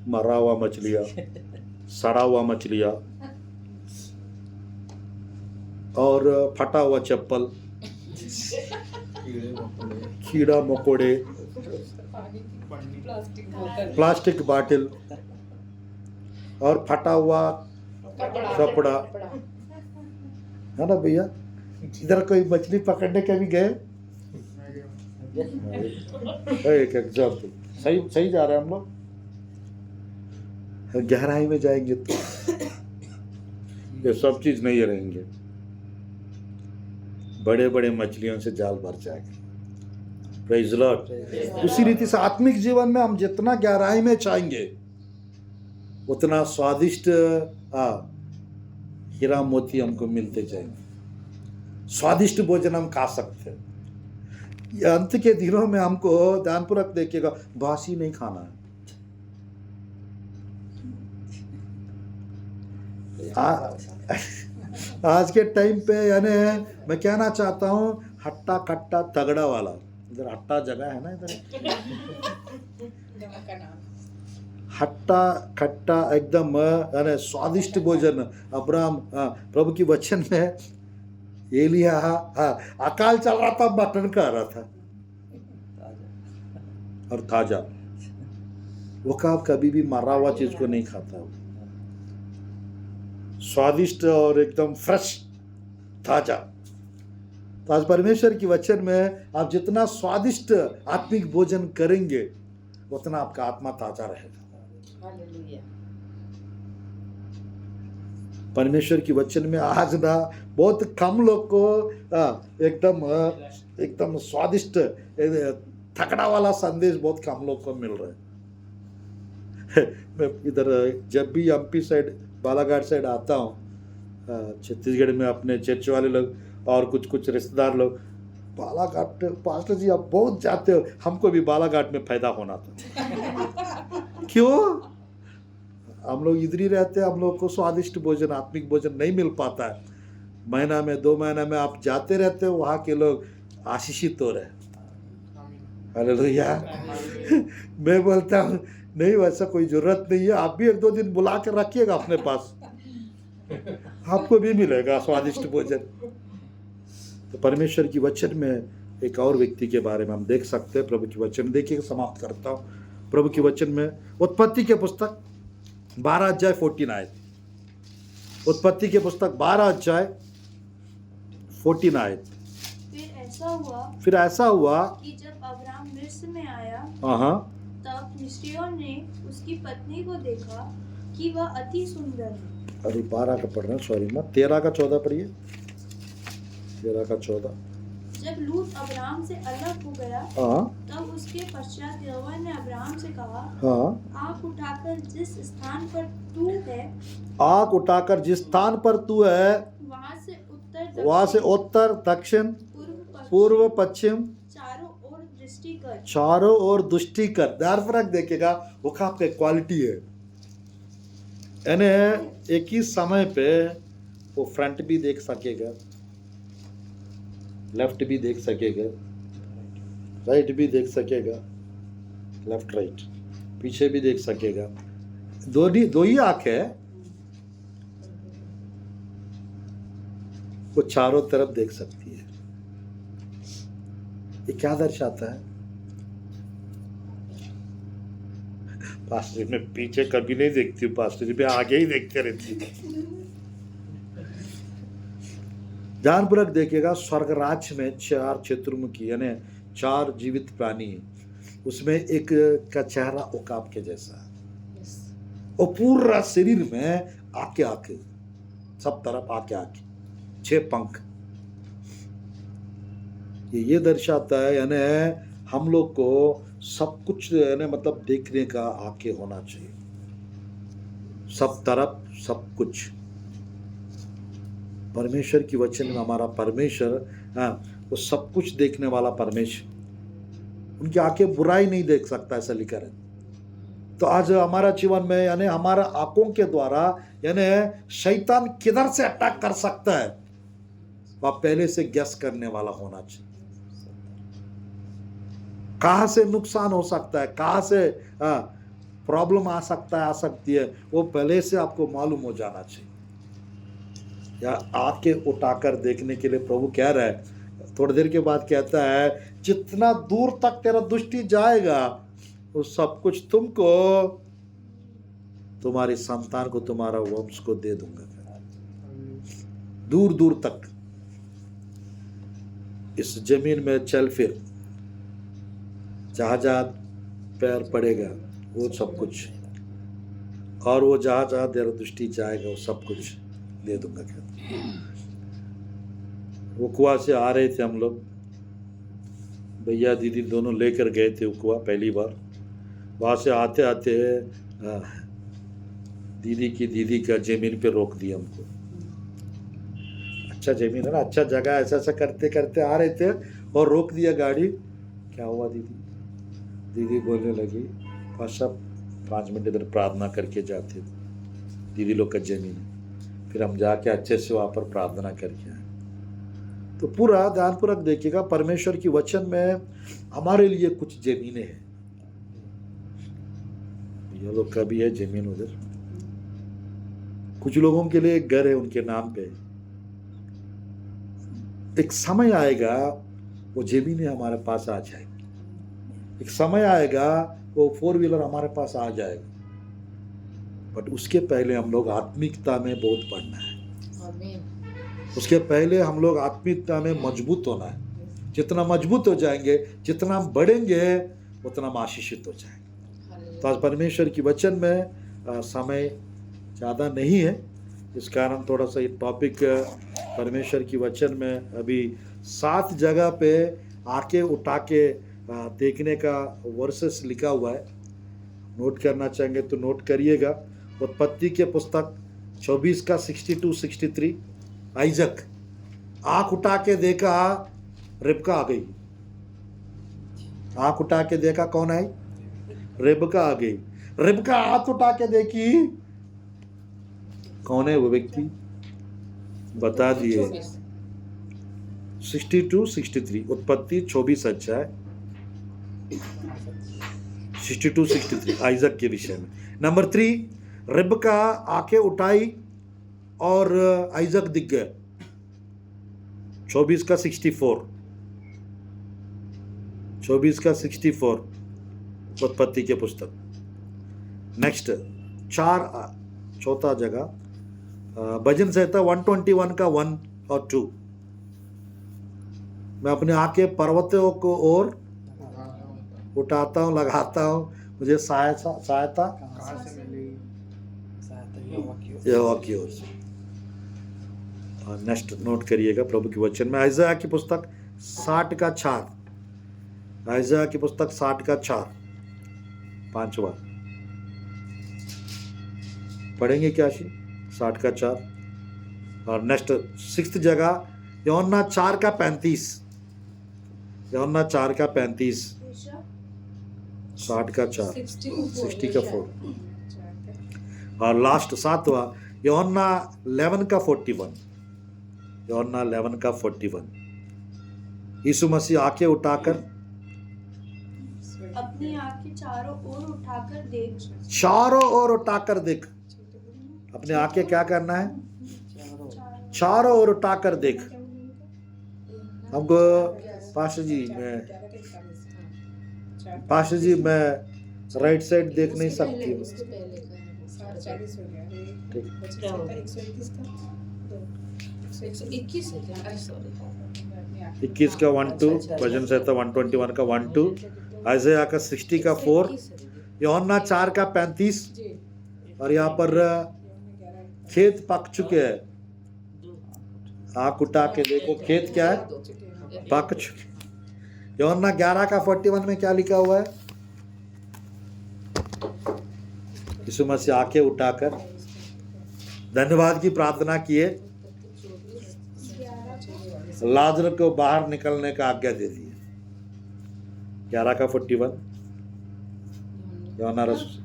Speaker 1: मरा हुआ मछलियाँ, सड़ा हुआ मछलियाँ, और फटा हुआ चप्पल, कीड़ा मकोड़े, प्लास्टिक बाटिल, और फटा हुआ कपड़ा, है ना भैया? इधर कोई मछली पकड़ने के भी गए? एक एग्जाम्पल, सही जा रहे हैं हम लोग। गहराई में जाएंगे तो ये सब चीज नहीं रहेंगे, बड़े बड़े मछलियों से जाल भर जाएगा। Praise the Lord. उसी रीति से आत्मिक जीवन में हम जितना गहराई में चाहेंगे, उतना स्वादिष्ट हीरा मोती हमको मिलते जाएंगे, स्वादिष्ट भोजन हम खा सकते हैं। ये अंत के दिनों में हमको ध्यानपूर्वक देखिएगा, बासी नहीं खाना है। आज के टाइम पे यानी मैं कहना चाहता हूँ, हट्टा कट्टा तगड़ा वाला, इधर हट्टा जगह है ना इधर,
Speaker 3: जगह का नाम।
Speaker 1: हट्टा खट्टा एकदम यानी स्वादिष्ट भोजन। अब्राहम प्रभु की वचन में एलिया अकाल चल रहा था, मटन खा रहा था और ताजा। वो कभी भी मरा हुआ चीज को नहीं खाता, स्वादिष्ट और एकदम फ्रेश ताजा। तो आज परमेश्वर की वचन में आप जितना स्वादिष्ट आत्मिक भोजन करेंगे उतना आपका आत्मा ताजा रहेगा।
Speaker 4: हालेलुया।
Speaker 1: परमेश्वर की वचन में आज ना बहुत कम लोग को एकदम स्वादिष्ट थकड़ा वाला संदेश बहुत कम लोग को मिल रहा है। मैं इधर जब भी एमपी साइड बालाघाट साइड आता हूँ, छत्तीसगढ़ में अपने चर्च वाले लोग और कुछ रिश्तेदार लोग, बालाघाट पास्टर जी आप बहुत जाते हो, हमको भी बालाघाट में पैदा होना था। क्यों? हम लोग इधर ही रहते हैं, हम लोग को स्वादिष्ट भोजन आत्मिक भोजन नहीं मिल पाता है। महीना में 2 महीना में आप जाते रहते हो, वहाँ के लोग आशीषित हो रहे हैं। हालेलुया। मैं बोलता हूँ नहीं, वैसा कोई जरूरत नहीं है, आप भी 1-2 दिन बुला कर रखिएगा अपने पास, आपको भी मिलेगा स्वादिष्ट भोजन। तो परमेश्वर की वचन में एक और व्यक्ति के बारे में हम देख सकते हैं। प्रभु की वचन देखिए, समाप्त करता हूँ। प्रभु की वचन में उत्पत्ति के पुस्तक 12 अध्याय 14 आयत। उत्पत्ति के पुस्तक 12 अध्याय 14 आयत।
Speaker 5: फिर ऐसा हुआ
Speaker 1: कि
Speaker 5: जब अब्राम मिस्र में आया, तब मिस्रियों ने उसकी पत्नी को देखा कि वह अति सुंदर है।
Speaker 1: अरे 12 का पढ़ना, सॉरी मैं 13 का 14 पढ़िए। 13 का 14।
Speaker 5: जब लूत अब्राम से अलग हो गया, तब उसके पश्चात यहोवा ने अब्राम से कहा, आँख उठाकर जिस स्थान पर तू है,
Speaker 1: आँख उठाकर जिस स्थान पर तू है, वहाँ से उत्तर दक्षिण पूर्व पश्चिम चारों ओर दृष्टि कर। ध्यान फर्क देखिएगा, वो आपका क्वालिटी है। यानी एक ही समय पे वो फ्रंट भी देख सकेगा, लेफ्ट भी देख सकेगा, राइट भी देख सकेगा, लेफ्ट राइट पीछे भी देख सकेगा। दो ही आंख है, वो चारों तरफ देख सकती है। ये क्या दर्शाता है? पास्टर जी मैं पीछे कभी नहीं देखती हूँ, पास्टर जी मैं आगे ही देखते रहती हूँ। ध्यानपूर्वक देखिएगा, स्वर्ग राज्य में 4 चतुर्मुखी यानी 4 जीवित प्राणी है। उसमें एक का चेहरा उकाब के जैसा है, और पूरा शरीर में आंखें, सब तरफ आंखें, 6 पंख। ये दर्शाता है यानी हम लोग को सब कुछ यानी मतलब देखने का आंखें होना चाहिए, सब तरफ सब कुछ। परमेश्वर की वचन में हमारा परमेश्वर वो सब कुछ देखने वाला परमेश्वर, उनकी आंखें बुराई नहीं देख सकता, ऐसा लिखा है। तो आज हमारा जीवन में यानी हमारा आंखों के द्वारा यानी शैतान किधर से अटैक कर सकता है, वह पहले से गैस करने वाला होना चाहिए। कहाँ से नुकसान हो सकता है, कहाँ से प्रॉब्लम आ सकती है, वो पहले से आपको मालूम हो जाना चाहिए। या आंखें उठाकर देखने के लिए प्रभु कह रहा है, थोड़ी देर के बाद कहता है जितना दूर तक तेरा दृष्टि जाएगा वो सब कुछ तुमको, तुम्हारी संतान को, तुम्हारा वंश को दे दूंगा। दूर दूर तक इस जमीन में चल फिर, जहां जहां पैर पड़ेगा वो सब कुछ, और वो जहां जहां तेरा दृष्टि जाएगा वो सब कुछ दे दूंगा। वो कुआ से आ रहे थे हम लोग, भैया दीदी दोनों लेकर गए थे कुआ पहली बार। वहाँ से आते आते दीदी का जमीन पे रोक दिया हमको। अच्छा जमीन है ना, अच्छा जगह, ऐसा करते करते आ रहे थे और रोक दिया गाड़ी। क्या हुआ दीदी बोलने लगी, पाशा 5 मिनट इधर प्रार्थना करके जाते थे, दीदी लोग का जमीन है। फिर हम जाके अच्छे से वहाँ पर प्रार्थना करके आए। तो पूरा ध्यानपूर्वक देखिएगा, परमेश्वर की वचन में हमारे लिए कुछ जमीनें हैं। ये लोग का भी है जमीन उधर, कुछ लोगों के लिए एक घर है उनके नाम पे। एक समय आएगा वो जमीनें हमारे पास आ जाएगी, एक समय आएगा वो 4 व्हीलर हमारे पास आ जाएगा, बट उसके पहले हम लोग आत्मिकता में बहुत बढ़ना है। उसके पहले हम लोग आत्मिकता में मजबूत होना है। जितना मजबूत हो जाएंगे, जितना हम बढ़ेंगे, उतना हम आशीषित हो जाएंगे। तो आज परमेश्वर की वचन में समय ज़्यादा नहीं है, इस कारण थोड़ा सा ये टॉपिक परमेश्वर की वचन में अभी 7 जगह पे आके उठा के देखने का वर्सेस लिखा हुआ है। नोट करना चाहेंगे तो नोट करिएगा। उत्पत्ति के पुस्तक 24 का 62-63, आइजक आंख उठा के देखा, रिबका आ गई। आंख उठा के देखा, कौन आई? रिबका आ गई। रिबका आंख उठा के देखी, कौन है वो व्यक्ति? बता दिए। 62-63, उत्पत्ति 24 अध्याय 62-63 आइजक के विषय में। नंबर 3, रिबका आंखें उठाई और आइजक दिख गए। 24 का 64, 24 का 64 उत्पत्ति के पुस्तक। नेक्स्ट 4, चौथा जगह भजन संहिता 121 का 1 और 2। मैं अपने आंखें पर्वतों को ओर उठाता हूँ, लगाता हूँ, मुझे सहायता
Speaker 2: कहाँ से मिलेगी?
Speaker 1: यहोवा की ओर से। नेक्स्ट नोट करिएगा प्रभु के वचन में आइज़ाया की पुस्तक 60 का 4, आइज़ाया की पुस्तक 60 का 4, 5वां पढ़ेंगे क्या? 60 का 4। और नेक्स्ट 6th जगह यूहन्ना 4 का 35, यूहन्ना 4 का 35, 60 का 4, 60 का 4। और लास्ट 7वां यूहन्ना 11 का 41, यूहन्ना 11 का 41। यीशु मसीह आंखें उठाकर,
Speaker 5: अपनी आंखें चारों ओर उठाकर देख,
Speaker 1: चारों ओर उठाकर देख। अपने आंखें क्या करना है? चारों ओर उठाकर देख। हमको पास्टर जी मैं राइट साइड देख नहीं सकती हूँ। 21 का 1-2, भजन संहिता 121 का 1-2, आइज़ाया का 60 का 4, यूहन्ना 4 का 35। और यहाँ पर खेत पक चुके हैं। आँख उठा के देखो, खेत क्या है? पक चुके। यूहन्ना 11 का 41 में क्या लिखा हुआ है? यीशु मसीह आंखें उठाकर धन्यवाद की प्रार्थना किए, लाजर को बाहर निकलने का आज्ञा दे दी। 11 का 41 यूहन्ना रसूल।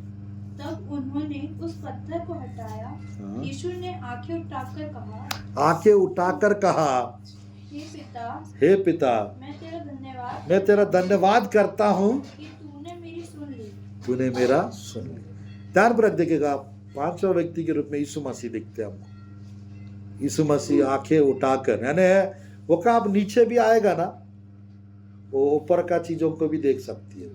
Speaker 5: तब उन्होंने उस पत्थर को हटाया। यीशु ने आंखें उठाकर कहा,
Speaker 1: आंखें उठाकर कहा, हे पिता, मैं तेरा धन्यवाद करता हूँ
Speaker 5: कि तूने मेरी सुन ली।
Speaker 1: तूने मेरा सुन ली। ध्यानपूर्वक देखिएगा, 5वां व्यक्ति के रूप में यीशु मसीह दिखते हैं हमको। यीशु मसीह आंखें उठाकर, यानी वो कब नीचे भी आएगा ना, वो ऊपर का चीजों को भी देख सकती है।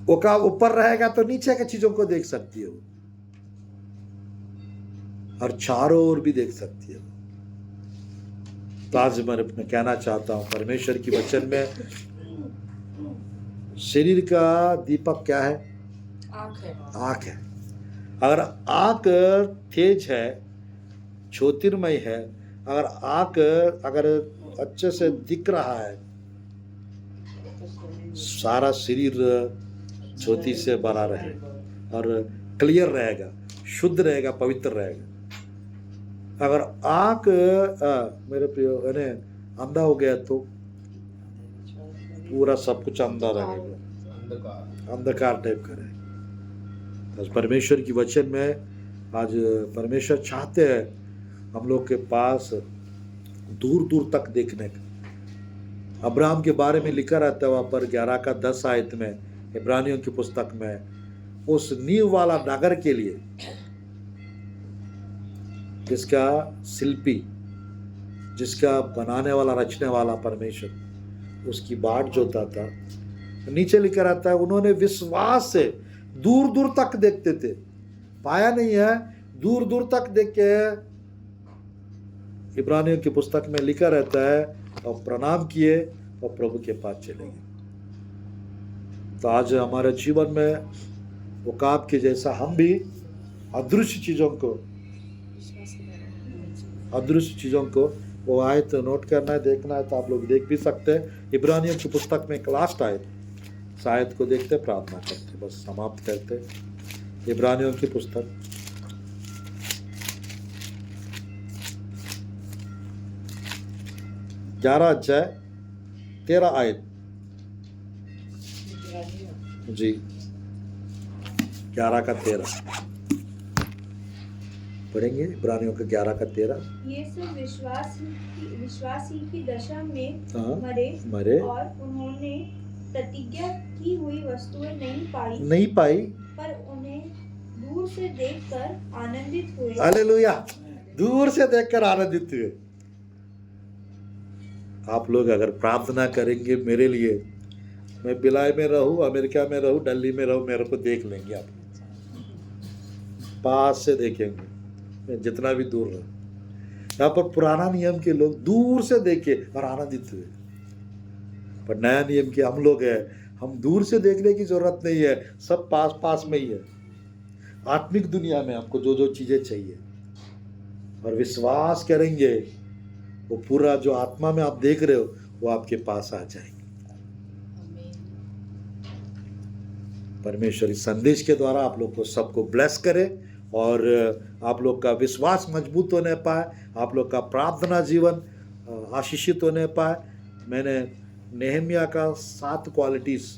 Speaker 1: वो कब ऊपर रहेगा तो नीचे के चीजों को देख सकती है वो, और चारों ओर भी देख सकती है। तो आज मैं कहना चाहता हूं, परमेश्वर की वचन में शरीर का दीपक क्या है? आंख है। अगर आंख तेज है, ज्योतिर्मय है, अगर आंख अगर अच्छे से दिख रहा है, सारा शरीर ज्योति से भरा रहे और क्लियर रहेगा, शुद्ध रहेगा, पवित्र रहेगा। अगर आंख मेरे प्रिय यानी अंधा हो गया तो पूरा सब कुछ अंधा रहेगा, अंधकार टाइप का रहेगा। आज परमेश्वर की वचन में आज परमेश्वर चाहते हैं हम लोग के पास दूर दूर तक देखने का। अब्राहम के बारे में लिखा रहता है वहाँ पर 11 का 10 आयत में, इब्रानियों की पुस्तक में, उस नींव वाला नगर के लिए जिसका शिल्पी, जिसका बनाने वाला, रचने वाला परमेश्वर, उसकी बाट जोता था। नीचे लिखा रहता है उन्होंने विश्वास से दूर दूर तक देखते थे, पाया नहीं है, दूर दूर तक देख के, इब्रानियों की पुस्तक में लिखा रहता है, और प्रणाम किए और प्रभु के पास चले गए। तो आज हमारे जीवन में उकाब के जैसा हम भी अदृश्य चीज़ों को वो आयत नोट करना है, देखना है तो आप लोग देख भी सकते हैं। इब्रानियों की पुस्तक में एक लास्ट आयत, इस आयत को देखते, प्रार्थना करते, बस समाप्त करते। इब्रानियों की पुस्तक 11 अध्याय 13 आयत जी, 11 का 13 पढ़ेंगे। इब्रानियों का 11 का 13।
Speaker 5: ये सब विश्वासी की दशा में
Speaker 1: हाँ,
Speaker 5: मरे और उन्होंने प्रतिज्ञा की हुई वस्तुएं नहीं पाई, पर उन्हें दूर से देखकर आनंदित हुए।
Speaker 1: हालेलुया, दूर से देखकर आनंदित हुए। आप लोग अगर प्रार्थना करेंगे मेरे लिए, मैं बिलाई में रहूं, अमेरिका में रहूं, दिल्ली में रहूं, मेरे को देख लेंगे आप, पास से देखेंगे, मैं जितना भी दूर रहूं। यहाँ पर पुराना नियम के लोग दूर से देखे और आनंदित हुए, पर नया नियम के हम लोग हैं, हम दूर से देखने की जरूरत नहीं है, सब पास पास में ही है। आत्मिक दुनिया में आपको जो जो चीजें चाहिए और विश्वास करेंगे, वो पूरा जो आत्मा में आप देख रहे हो वो आपके पास आ जाएंगे। परमेश्वर इस संदेश के द्वारा आप लोग को सबको ब्लेस करे और आप लोग का विश्वास मजबूत होने पाए, आप लोग का प्रार्थना जीवन आशीषित होने पाए। मैंने नेहमिया का 7 क्वालिटीज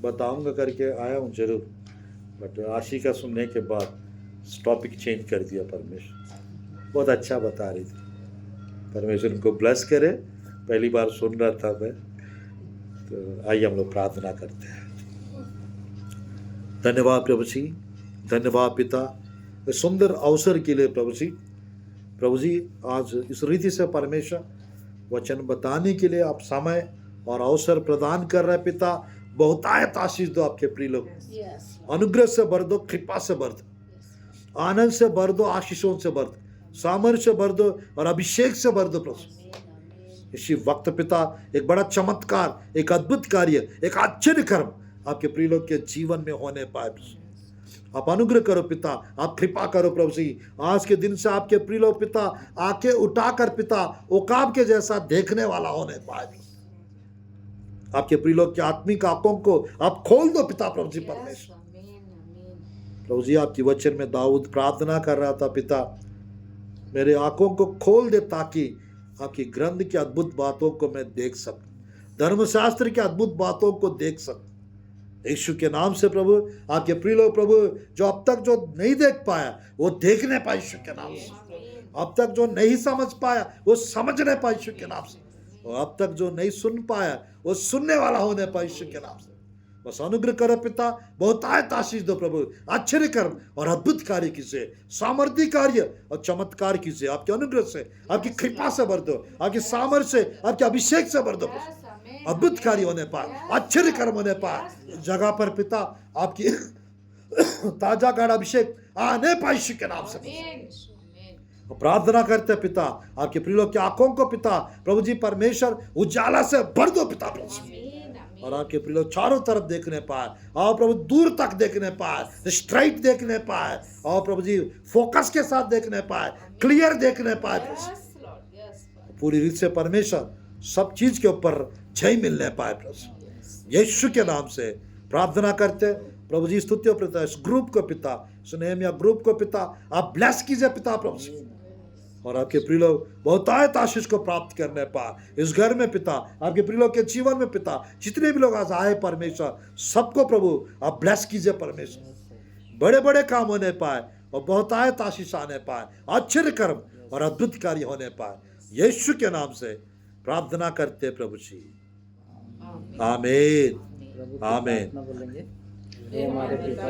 Speaker 1: बताऊंगा करके आया हूँ जरूर, बट आशी का सुनने के बाद टॉपिक चेंज कर दिया परमेश्वर। बहुत अच्छा बता रही थी, परमेश्वर उनको ब्लेस करे। पहली बार सुन रहा था मैं, तो आइए हम लोग प्रार्थना करते हैं। धन्यवाद प्रभु जी, धन्यवाद पिता इस सुंदर अवसर के लिए प्रभु जी। प्रभु जी आज इस रीति से परमेश्वर वचन बताने के लिए आप समय और अवसर प्रदान कर रहे पिता। बहुतायत आशीष दो आपके प्रिय लोग, अनुग्रह से भर दो, कृपा से भर दो, आनंद से भर दो, आशीषों से भर दो, सामर्थ्य से भर दो और अभिषेक से भर दो प्रभु। इसी वक्त पिता एक बड़ा चमत्कार, एक अद्भुत कार्य, एक आश्चर्य कर्म आपके प्रिय लोग के जीवन में होने पाए। आप अनुग्रह करो पिता, आप कृपा करो प्रभु जी। आज के दिन से आपके प्रिय लोग पिता आके उठाकर पिता उकाब के जैसा देखने वाला होने पाए। आपके प्रिय लोग के आत्मिक आंखों को आप खोल दो पिता प्रभु जी परमेश्वर। प्रभु जी आपकी वचन में दाऊद प्रार्थना कर रहा था, पिता मेरे आंखों को खोल दे ताकि आपकी ग्रंथ की अद्भुत बातों को मैं देख सकूं, धर्मशास्त्र की अद्भुत बातों को देख सकूं। यीशु के नाम से प्रभु आपके प्रिय लोग प्रभु जो अब तक जो नहीं देख पाया वो देखने पाए यीशु के नाम से, अब तक जो नहीं समझ पाया वो समझने पाए यीशु के नाम से, और अब तक जो नहीं सुन पाया वो सुनने वाला होने पाए यीशु के नाम से। बस अनुग्रह करो पिता, बहुतायत आशीष दो प्रभु, आश्चर्य कर्म और अद्भुत कार्य कीजिए, सामर्थ्य कार्य और चमत्कार कीजिए। आपके अनुग्रह से, आपकी कृपा से भर दो, आपकी सामर्थ्य से, आपके अभिषेक से भर दो। अद्भुत कार्य होने पाए, आश्चर्य कर्म होने पाए जगह पर पिता, आपकी ताजा गाढ़ अभिषेक आने पाए यीशु के नाम से। प्रार्थना करते पिता आपके प्रिय लोग की आंखों को पिता प्रभु जी परमेश्वर उजाला से भर दो पिता प्रभु, और आपके प्रिय लोग चारों तरफ देखने पाए, और प्रभु दूर तक देखने पाए, स्ट्राइट देखने पाए, और प्रभु जी फोकस के साथ देखने पाए, क्लियर देखने पाए। पूरी रीत से परमेश्वर सब चीज के ऊपर जय मिलने पाए प्रभु। यीशु के नाम से प्रार्थना करते प्रभु जी। स्तुति और पिता इस ग्रुप को पिता, नेहमिया ग्रुप को पिता आप ब्लेस कीजिए पिता प्रभु, और आपके प्रिय लोग बहुतायत आशीष को प्राप्त करने पाए इस घर में पिता। आपके प्रिय लोग के जीवन में पिता जितने भी लोग आज आए परमेश्वर, सबको प्रभु आप ब्लेस कीजिए परमेश्वर। बड़े बड़े काम होने पाए और बहुतायत आशीष आने पाए, आश्चर्य कर्म और अद्भुत कार्य होने पाए, यीशु के नाम से प्रार्थना करते प्रभु जी, आमीन आमीन।
Speaker 3: हे हमारे पिता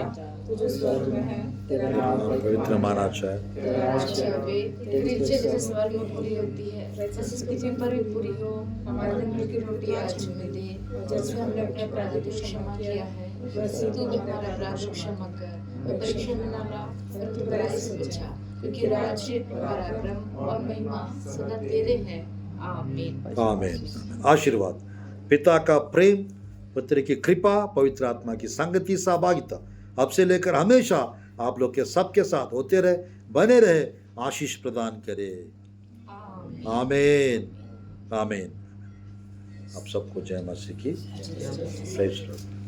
Speaker 3: तू जो स्वर्ग में है, तेरा नाम
Speaker 1: पवित्र माना जाए,
Speaker 3: तेरा राज्य आवे, तेरी इच्छा जैसे स्वर्ग में पूरी होती है वैसे इस पृथ्वी पर भी पूरी हो। हमारे दिन की रोटी आज हमें दे, जैसे हमने अपने अपराधी को क्षमा किया है वैसे तू भी हमारा अपराध क्षमा कर, और परीक्षा में न ला परंतु बुराई से बचा, क्योंकि राज्य पराक्रम और महिमा सदा तेरे हैं, आमीन
Speaker 1: आमीन। आशीर्वाद, पिता का प्रेम, पुत्र की कृपा, पवित्र आत्मा की संगति, सहभागिता अब से लेकर हमेशा आप लोग के सबके साथ होते रहे, बने रहे, आशीष प्रदान करे, आमीन आमीन। आप सबको जय मसीह की। Praise the Lord.